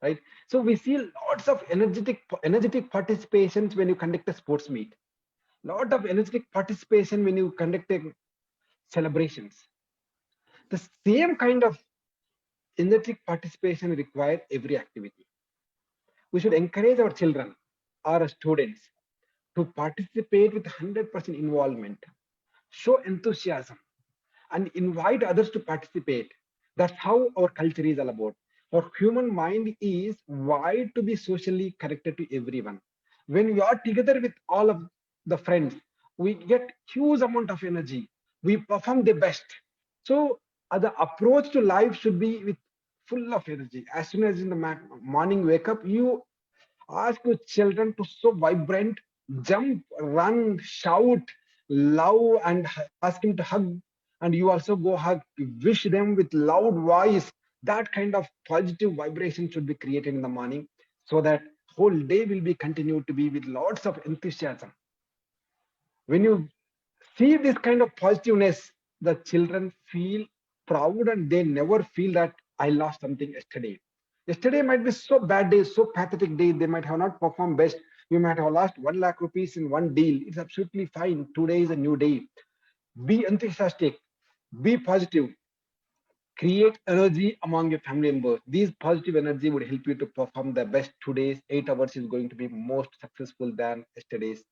Speaker 4: right? So we see lots of energetic participations when you conduct a sports meet, lot of energetic participation when you conduct a celebrations. The same kind of energetic participation required every activity. We should encourage our children or our students to participate with 100% involvement, show enthusiasm, and invite others to participate. That's how our culture is all about. Our human mind is wired to be socially connected to everyone. When we are together with all of the friends, we get huge amount of energy. We perform the best. So the approach to life should be with full of energy. As soon as in the morning wake up, you ask your children to so vibrant, jump, run, shout, love, and ask him to hug. And you also go hug, wish them with loud voice. That kind of positive vibration should be created in the morning, so that whole day will be continued to be with lots of enthusiasm. When you see this kind of positiveness, the children feel proud and they never feel that I lost something yesterday. Yesterday might be so bad day, so pathetic day, they might have not performed best. You might have lost 1 lakh rupees in one deal. It's absolutely fine. Today is a new day. Be enthusiastic, be positive, create energy among your family members. These positive energy would help you to perform the best. Today's 8 hours is going to be most successful than yesterday's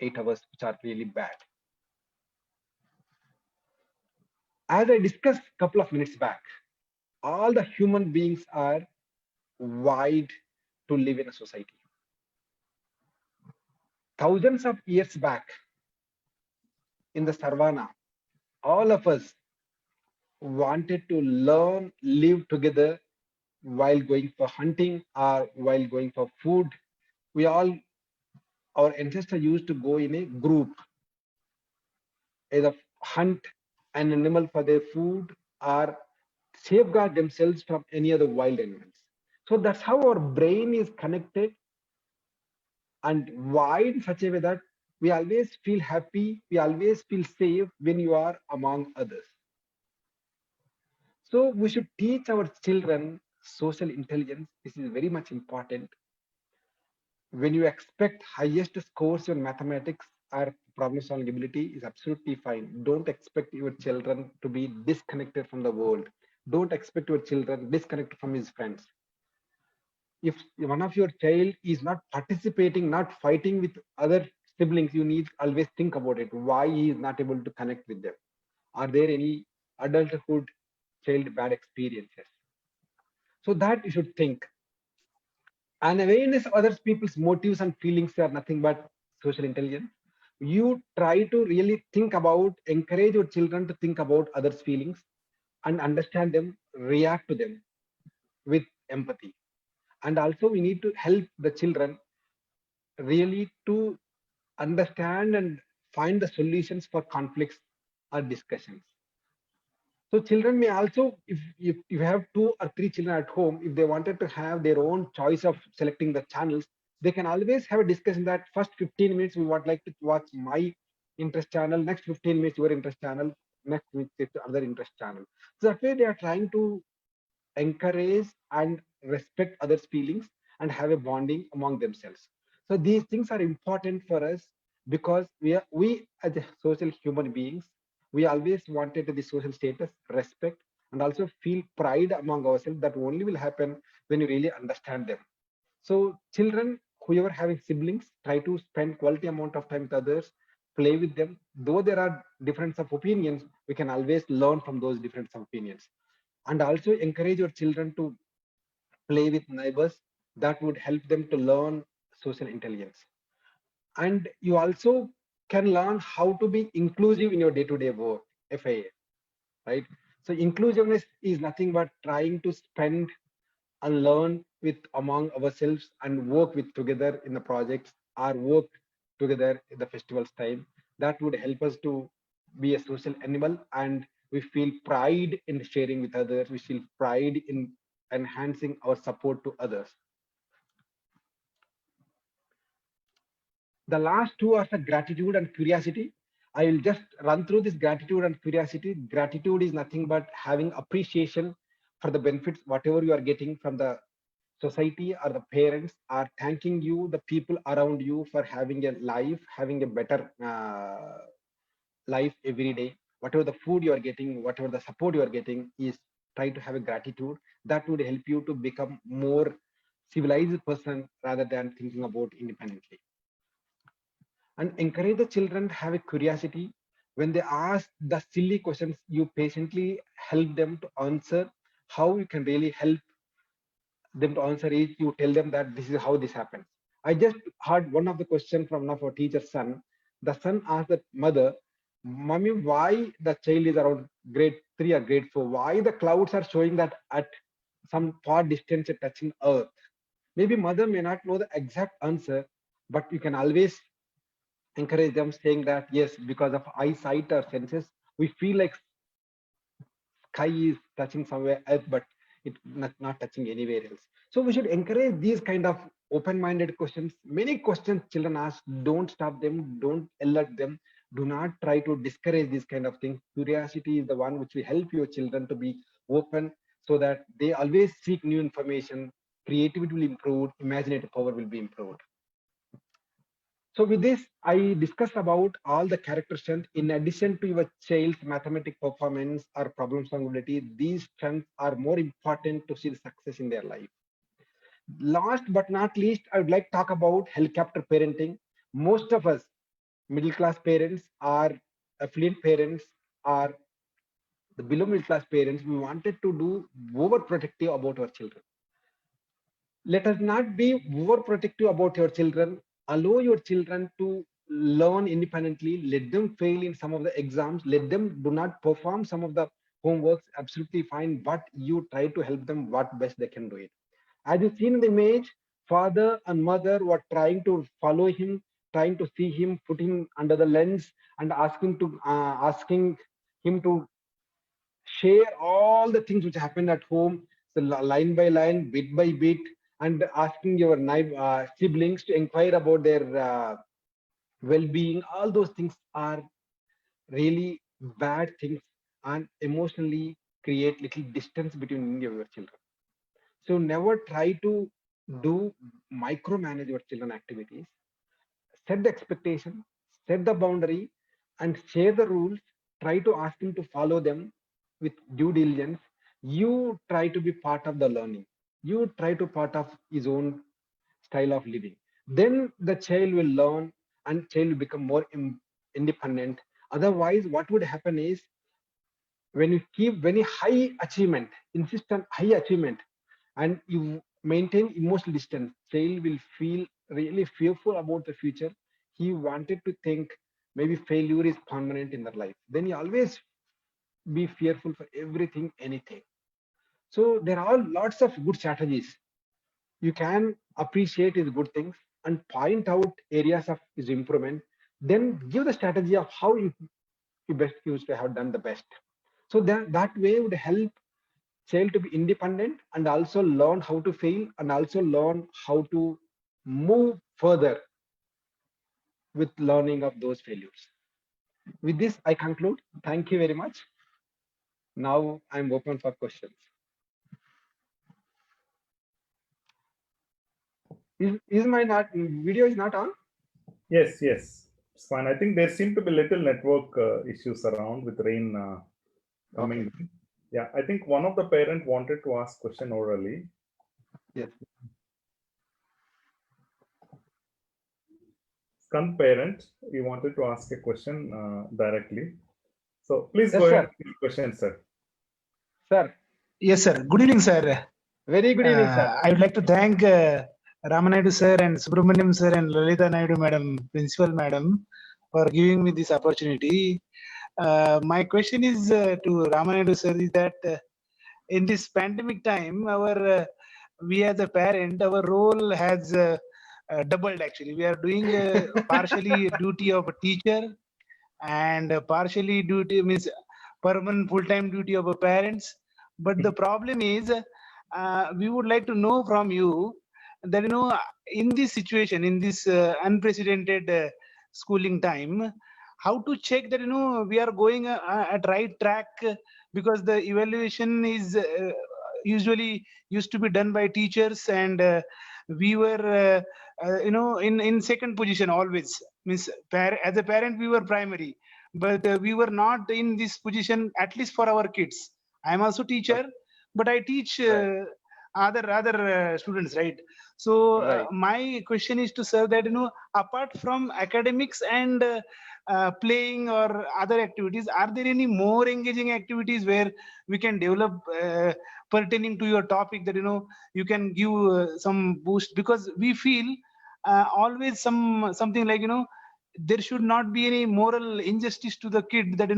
Speaker 4: 8 hours, which are really bad. As I discussed a couple of minutes back, all the human beings are wired to live in a society. Thousands of years back in the savannah, all of us wanted to learn, live together while going for hunting or while going for food. Our ancestors used to go in a group, either hunt an animal for their food or safeguard themselves from any other wild animals. So that's how our brain is connected and wired in such a way that we always feel happy, we always feel safe when you are among others. So we should teach our children social intelligence. This is very much important. When you expect highest scores in mathematics or problem solving ability is absolutely fine. Don't expect your children to be disconnected from the world. Don't expect your children disconnected from his friends. If one of your child is not participating, not fighting with other siblings, you need always think about it. Why he is not able to connect with them? Are there any adulthood child bad experiences? So that you should think. And awareness of other people's motives and feelings are nothing but social intelligence. You try to really think about, encourage your children to think about others' feelings and understand them, react to them with empathy. And also we need to help the children really to understand and find the solutions for conflicts or discussions. So children may also, if you have 2 or 3 children at home, if they wanted to have their own choice of selecting the channels, they can always have a discussion that first 15 minutes we would like to watch my interest channel, next 15 minutes your interest channel, next week it's other interest channel. So that way they are trying to encourage and respect others' feelings and have a bonding among themselves. So these things are important for us because we as a social human beings, we always wanted the social status, respect, and also feel pride among ourselves. That only will happen when you really understand them. So children, whoever having siblings, try to spend quality amount of time with others, play with them. Though there are difference of opinions, we can always learn from those difference of opinions. And also encourage your children to play with neighbors. That would help them to learn social intelligence. And you also can learn how to be inclusive in your day-to-day work, FIA, right? So inclusiveness is nothing but trying to spend and learn with among ourselves and work with together in the projects or work together in the festival's time. That would help us to be a social animal, and we feel pride in sharing with others. We feel pride in enhancing our support to others. The last two are the gratitude and curiosity. I will just run through this gratitude and curiosity. Gratitude is nothing but having appreciation for the benefits, whatever you are getting from the society or the parents are thanking you, the people around you, for having a life, having a better life every day. Whatever the food you are getting, whatever the support you are getting, is try to have a gratitude. That would help you to become more civilized person rather than thinking about independently. And encourage the children to have a curiosity. When they ask the silly questions, you patiently help them to answer. How you can really help them to answer is you tell them that this is how this happens. I just heard one of the question from one of our teacher's son. The son asked the mother, "Mommy, why the child is around grade 3 or grade 4? Why the clouds are showing that at some far distance touching earth?" Maybe mother may not know the exact answer, but you can always encourage them saying that yes, because of eyesight or senses, we feel like sky is touching somewhere else, but it not touching anywhere else. So we should encourage these kind of open-minded questions. Many questions children ask, don't stop them, don't alert them, do not try to discourage these kind of things. Curiosity is the one which will help your children to be open so that they always seek new information, creativity will improve, imaginative power will be improved. So with this, I discussed about all the character strengths. In addition to your child's mathematic performance or problem solving ability, these strengths are more important to see the success in their life. Last but not least, I would like to talk about helicopter parenting. Most of us, middle class parents or affluent parents or the below middle class parents, we wanted to do overprotective about our children. Let us not be overprotective about your children. Allow your children to learn independently. Let them fail in some of the exams. Let them do not perform some of the homeworks. Absolutely fine. But you try to help them what best they can do it. As you see in the image, father and mother were trying to follow him, trying to see him, put him under the lens, and asking him to share all the things which happen at home, so line by line, bit by bit, and asking your siblings to inquire about their well-being. All those things are really bad things and emotionally create little distance between you and your children. So never try to do micromanage your children activities. Set the expectation, set the boundary, and share the rules. Try to ask him to follow them with due diligence. You try to be part of the learning. You try to part of his own style of living. Then the child will learn and child will become more independent. Otherwise, what would happen is when you keep very high achievement, insist on high achievement, and you maintain emotional distance, child will feel really fearful about the future. He wanted to think maybe failure is permanent in their life. Then you always be fearful for everything, anything. So there are lots of good strategies. You can appreciate his good things and point out areas of his improvement. Then give the strategy of how you best used to have done the best. So that way would help child to be independent and also learn how to fail and also learn how to move further with learning of those failures. With this, I conclude. Thank you very much. Now I'm open for questions. Is my video is not on?
Speaker 3: Yes, yes, it's fine. I think there seem to be little network issues around with rain coming.
Speaker 4: Okay.
Speaker 3: Yeah, I think one of the parent wanted to ask question orally.
Speaker 4: Yes.
Speaker 3: Skand parent, he wanted to ask a question directly. So please
Speaker 4: Yes,
Speaker 3: go
Speaker 4: sir.
Speaker 3: ahead with your question, sir.
Speaker 4: Sir,
Speaker 5: Yes, sir. Good evening, sir.
Speaker 4: very good evening, sir.
Speaker 5: I would like to thank Ramanaidu sir and Subramaniam sir and Lalita Naidu madam, principal madam, for giving me this opportunity. My question is to Ramanaidu sir is that in this pandemic time, we as a parent, our role has doubled actually. We are doing partially duty of a teacher and partially duty means permanent full-time duty of a parents. But the problem is, we would like to know from you that in this situation, in this unprecedented schooling time, how to check that we are going at right track, because the evaluation is usually used to be done by teachers, and we were in second position always. Means as a parent we were primary, but we were not in this position, at least for our kids. I am also teacher, but I teach other students, right? So
Speaker 4: Right.
Speaker 5: my question is to sir that apart from academics and playing or other activities, are there any more engaging activities where we can develop pertaining to your topic, that you can give some boost? Because we feel always something like there should not be any moral injustice to the kid, that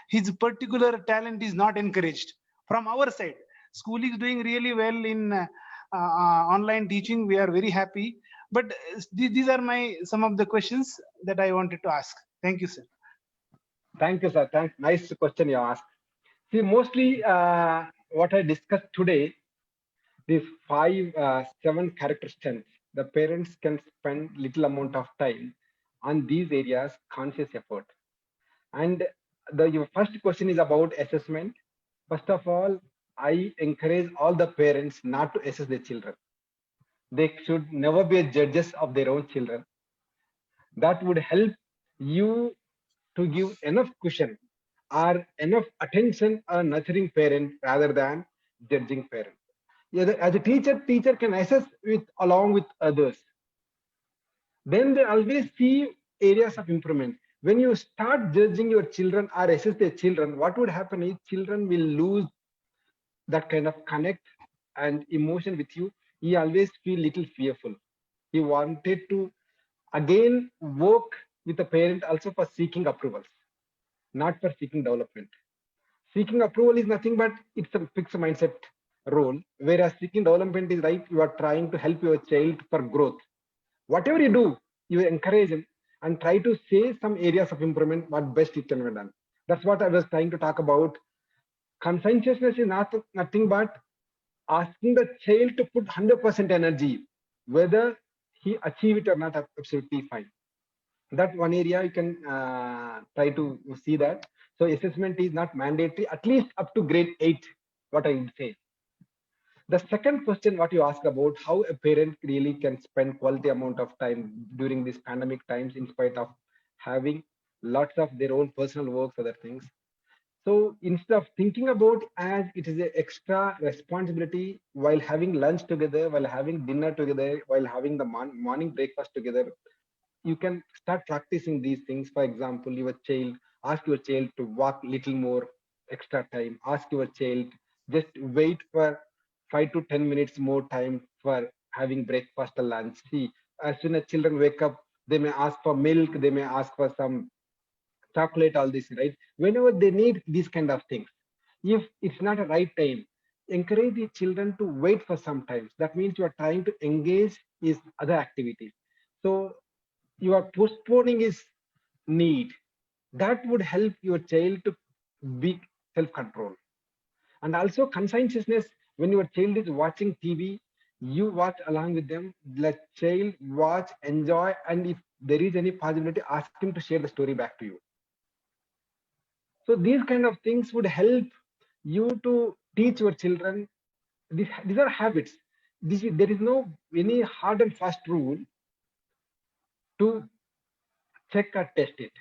Speaker 5: his particular talent is not encouraged from our side. School is doing really well in online teaching. We are very happy, but these are some of the questions that I wanted to ask. Thank you, sir.
Speaker 4: Thank you, sir. Thanks. Nice question you asked. See, mostly what I discussed today, these 7 character strengths, the parents can spend little amount of time on these areas, conscious effort. And your first question is about assessment. First of all, I encourage all the parents not to assess their children. They should never be judges of their own children. That would help you to give enough cushion or enough attention on nurturing parent rather than judging parent. Yeah, as a teacher can assess along with others. Then they always see areas of improvement. When you start judging your children or assess their children, what would happen is children will lose that kind of connect and emotion with you. He always feel little fearful. He wanted to again work with the parent also for seeking approvals, not for seeking development. Seeking approval is nothing but it's a fixed mindset role, whereas seeking development is right. You are trying to help your child for growth. Whatever you do, you encourage him and try to say some areas of improvement, what best it can be done. That's what I was trying to talk about. Conscientiousness is nothing but asking the child to put 100% energy, whether he achieve it or not, absolutely fine. That one area you can try to see that. So assessment is not mandatory, at least up to grade 8, what I would say. The second question, what you ask about how a parent really can spend quality amount of time during these pandemic times, in spite of having lots of their own personal works, other things. So instead of thinking about as it is an extra responsibility while having lunch together, while having dinner together, while having the morning breakfast together, you can start practicing these things. For example, ask your child to walk little more extra time. Ask your child, just wait for 5 to 10 minutes more time for having breakfast or lunch. See, as soon as children wake up, they may ask for milk, they may ask for some chocolate, all this, right? Whenever they need these kind of things, if it's not a right time, encourage the children to wait for some time. That means you are trying to engage is other activities. So you are postponing his need. That would help your child to be self-control. And also conscientiousness, when your child is watching TV, You watch along with them, let child watch, enjoy, and if there is any possibility, ask him to share the story back to you. So these kind of things would help you to teach your children. These are habits. There is no any hard and fast rule to check or test it.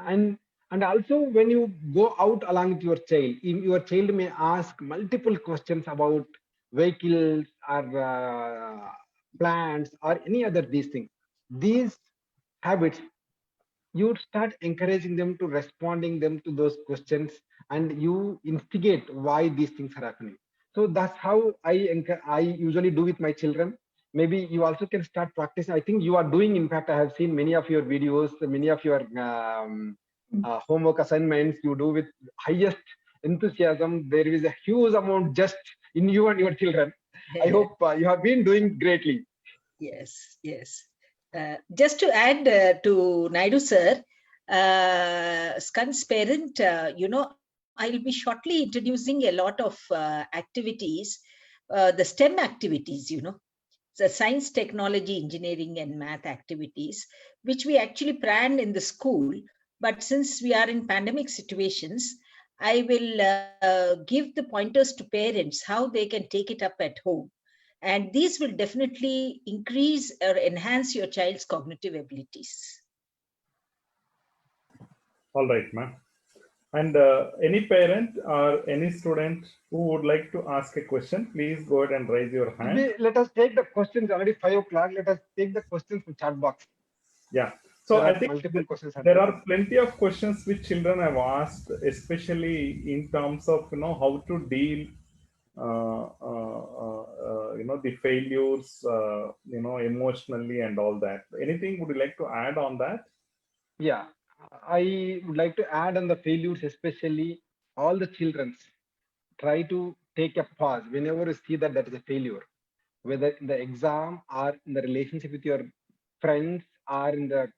Speaker 4: And also when you go out along with your child, your child may ask multiple questions about vehicles or plants or any other these things. These habits, you start encouraging them to responding them to those questions, and you instigate why these things are happening. So that's how I usually do with my children. Maybe you also can start practicing. I think you are doing. In fact, I have seen many of your videos, many of your homework assignments you do with highest enthusiasm. There is a huge amount just in you and your children. I hope you have been doing greatly.
Speaker 1: Yes, yes. Just to add to Naidu sir, Skan's parent, I'll be shortly introducing a lot of activities, the STEM activities, the science, technology, engineering, and math activities, which we actually planned in the school. But since we are in pandemic situations, I will give the pointers to parents how they can take it up at home. And these will definitely increase or enhance your child's cognitive abilities.
Speaker 3: All right, ma'am. And any parent or any student who would like to ask a question, please go ahead and raise your hand.
Speaker 4: Let us take the questions. Already 5 o'clock. Let us take the questions from chat box.
Speaker 3: Yeah. So I think
Speaker 4: multiple questions.
Speaker 3: There are plenty of questions which children have asked, especially in terms of how to deal the failures emotionally and all that. Anything would you like to add on that?
Speaker 4: Yeah, I would like to add on the failures, especially all the children try to take a pause whenever you see that is a failure, whether in the exam or in the relationship with your friends or in the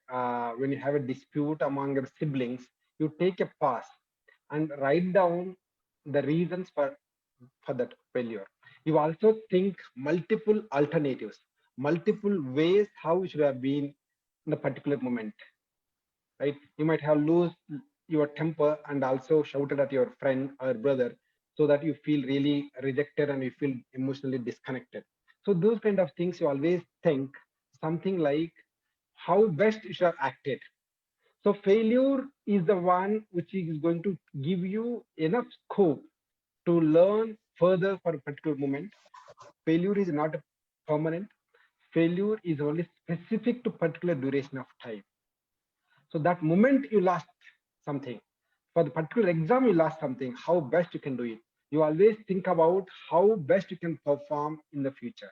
Speaker 4: when you have a dispute among your siblings. You take a pause and write down the reasons for that failure. You also think multiple alternatives, multiple ways how it should have been in a particular moment. Right? You might have lost your temper and also shouted at your friend or brother, so that you feel really rejected and you feel emotionally disconnected. So those kind of things, you always think something like how best you should have acted. So failure is the one which is going to give you enough scope to learn further for a particular moment. Failure is not permanent. Failure is only specific to particular duration of time. So that moment you lost something, for the particular exam you lost something, how best you can do it. You always think about how best you can perform in the future.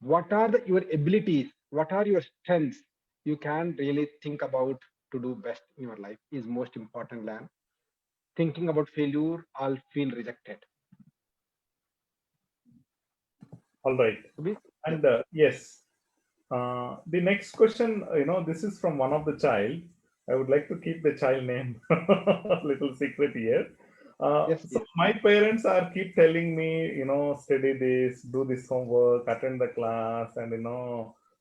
Speaker 4: What are your abilities? What are your strengths? You can really think about to do best in your life is most important than thinking about failure or feel rejected.
Speaker 3: All right. And yes, the next question, this is from one of the child. I would like to keep the child name a little secret here. So my parents are keep telling me, study this, do this homework, attend the class, and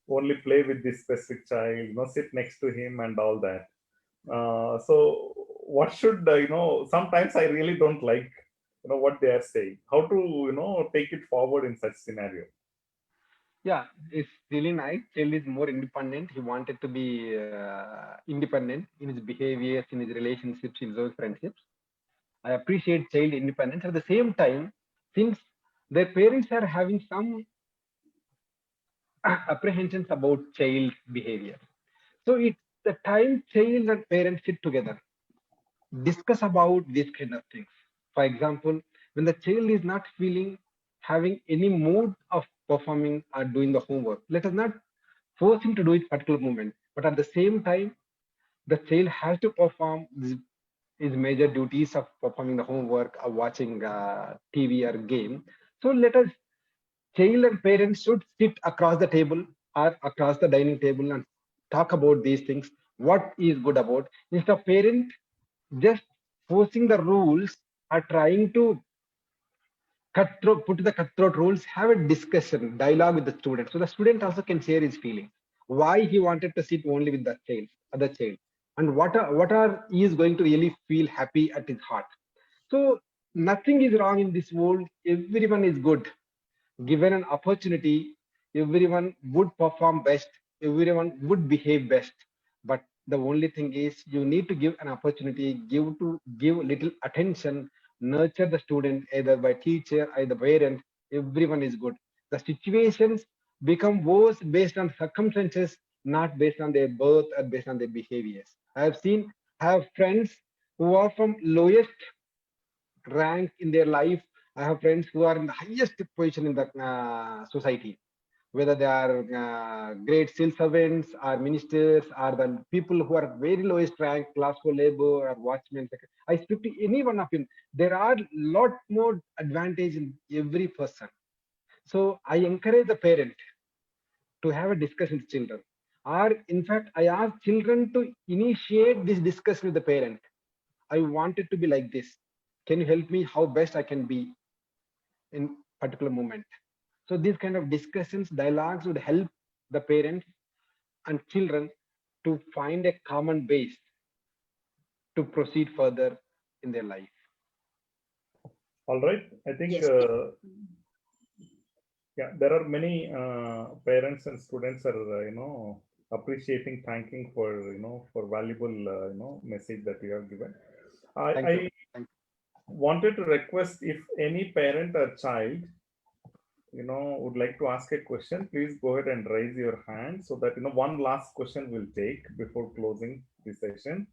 Speaker 3: only play with this specific child, sit next to him and all that. So what should sometimes I really don't like what they are saying. How to take it forward in such scenario?
Speaker 4: Yeah, it's really nice. Child is more independent. He wanted to be independent in his behaviors, in his relationships, in those friendships. I appreciate child independence. At the same time, since their parents are having some apprehensions about child behavior, so it's the time child and parents sit together, discuss about these kind of things. For example, when the child is not having any mood of performing or doing the homework, let us not force him to do it particular moment. But at the same time, the child has to perform his major duties of performing the homework or watching TV or game. So let us, child and parents should sit across the table or across the dining table and talk about these things. What is good about, instead of parent just forcing the rules or trying to put the cutthroat rules, have a discussion, dialogue with the student. So the student also can share his feelings. Why he wanted to sit only with that child, other child, and what are he is going to really feel happy at his heart. So nothing is wrong in this world. Everyone is good. Given an opportunity, everyone would perform best. Everyone would behave best. But the only thing is you need to give an opportunity, give little attention, nurture the student either by teacher, either parent. Everyone is good. The situations become worse based on circumstances, not based on their birth or based on their behaviors. I have friends who are from lowest rank in their life. I have friends who are in the highest position in the society, whether they are great civil servants or ministers or the people who are very lowest rank, class 4 labor or watchmen. I speak to any one of them. There are lot more advantage in every person. So I encourage the parent to have a discussion with children. Or in fact, I ask children to initiate this discussion with the parent. I want it to be like this. Can you help me how best I can be in particular moment? So these kind of discussions, dialogues would help the parents and children to find a common base to proceed further in their life.
Speaker 3: All right. I think,
Speaker 1: Yes.
Speaker 3: yeah, there are many parents and students are, appreciating, thanking for, for valuable, message that you have given.
Speaker 4: Thank you.
Speaker 3: I wanted to request if any parent or child, would like to ask a question, please go ahead and raise your hand so that, one last question we'll take before closing the session.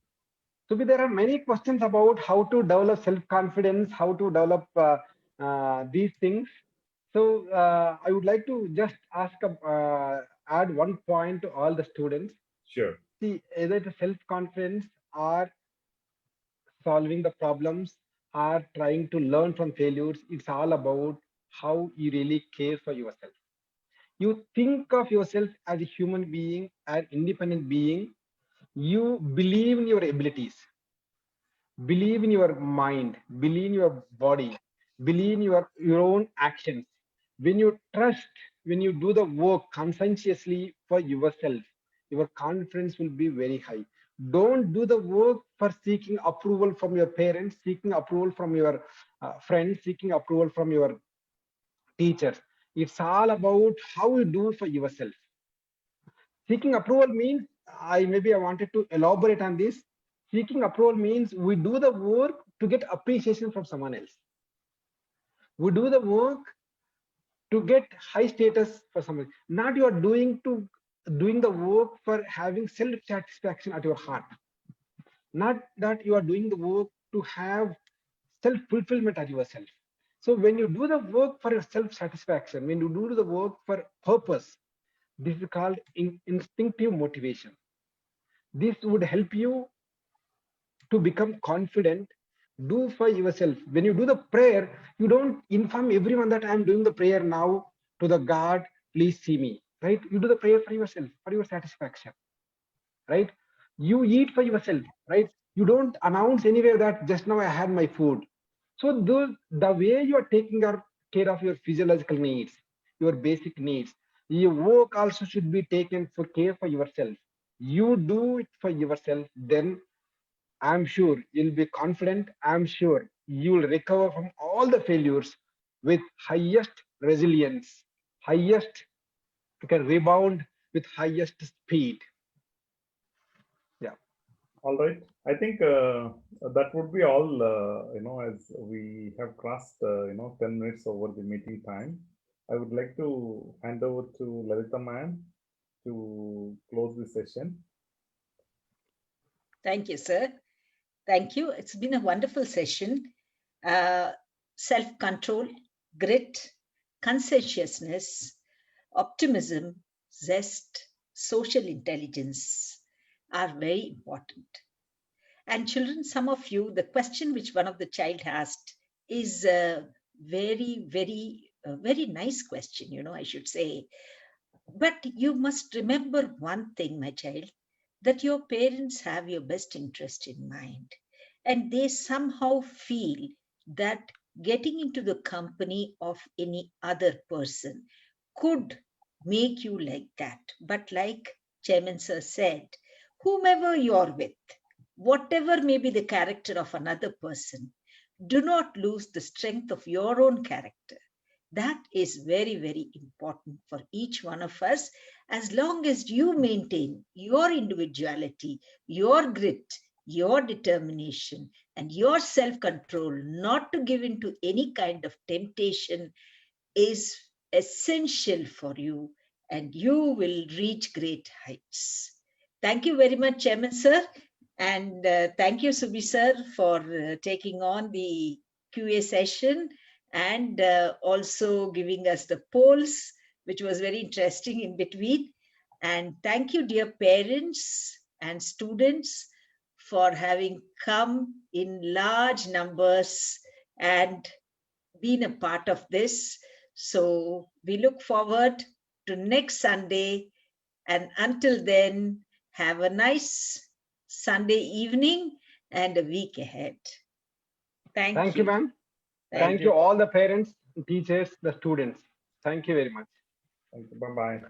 Speaker 4: So there are many questions about how to develop self-confidence, how to develop these things. So I would like to just add one point to all the students.
Speaker 3: Sure.
Speaker 4: See, either the self-confidence or solving the problems or trying to learn from failures, it's all about how you really care for yourself. You think of yourself as a human being, an independent being. You believe in your abilities, believe in your mind, believe in your body, believe in your own actions. When you trust, when you do the work conscientiously for yourself, your confidence will be very high. Don't do the work for seeking approval from your parents, seeking approval from your friends, seeking approval from your teachers. It's all about how you do for yourself. Seeking approval means, I wanted to elaborate on this. Seeking approval means we do the work to get appreciation from someone else. We do the work to get high status for someone. Not you are doing the work for having self-satisfaction at your heart. Not that you are doing the work to have self-fulfillment at yourself. So when you do the work for your self-satisfaction, when you do the work for purpose, this is called instinctive motivation. This would help you to become confident. Do for yourself. When you do the prayer, you don't inform everyone that I'm doing the prayer now to the God, please see me, right? You do the prayer for yourself, for your satisfaction, right? You eat for yourself, right? You don't announce anywhere that just now I had my food. So the way you are taking care of your physiological needs, your basic needs, your work also should be taken for care for yourself. You do it for yourself, then I'm sure you'll be confident. I'm sure you'll recover from all the failures with highest resilience, highest, you can rebound with highest speed. Yeah.
Speaker 3: All right. I think that would be all, as we have crossed, 10 minutes over the meeting time. I would like to hand over to Lalita ma'am to close the session.
Speaker 1: Thank you, sir. Thank you. It's been a wonderful session. Self-control, grit, conscientiousness, optimism, zest, social intelligence are very important. And children, some of you, the question which one of the child asked is a very, very nice question, I should say. But you must remember one thing, my child, that your parents have your best interest in mind. And they somehow feel that getting into the company of any other person could make you like that. But like Chairman Sir said, whomever you're with, whatever may be the character of another person, do not lose the strength of your own character. That is very, very important for each one of us. As long as you maintain your individuality, your grit, your determination, and your self-control not to give in to any kind of temptation is essential for you, and you will reach great heights. Thank you very much, Chairman Sir. And thank you, Subi Sir, for taking on the QA session and also giving us the polls, which was very interesting in between. And thank you, dear parents and students, for having come in large numbers and been a part of this. So we look forward to next Sunday. And until then, have a nice Sunday evening and a week ahead.
Speaker 4: Thank you, ma'am.
Speaker 3: Thank
Speaker 4: Thank you all the parents, teachers, the students. Thank you very much.
Speaker 3: Bye bye.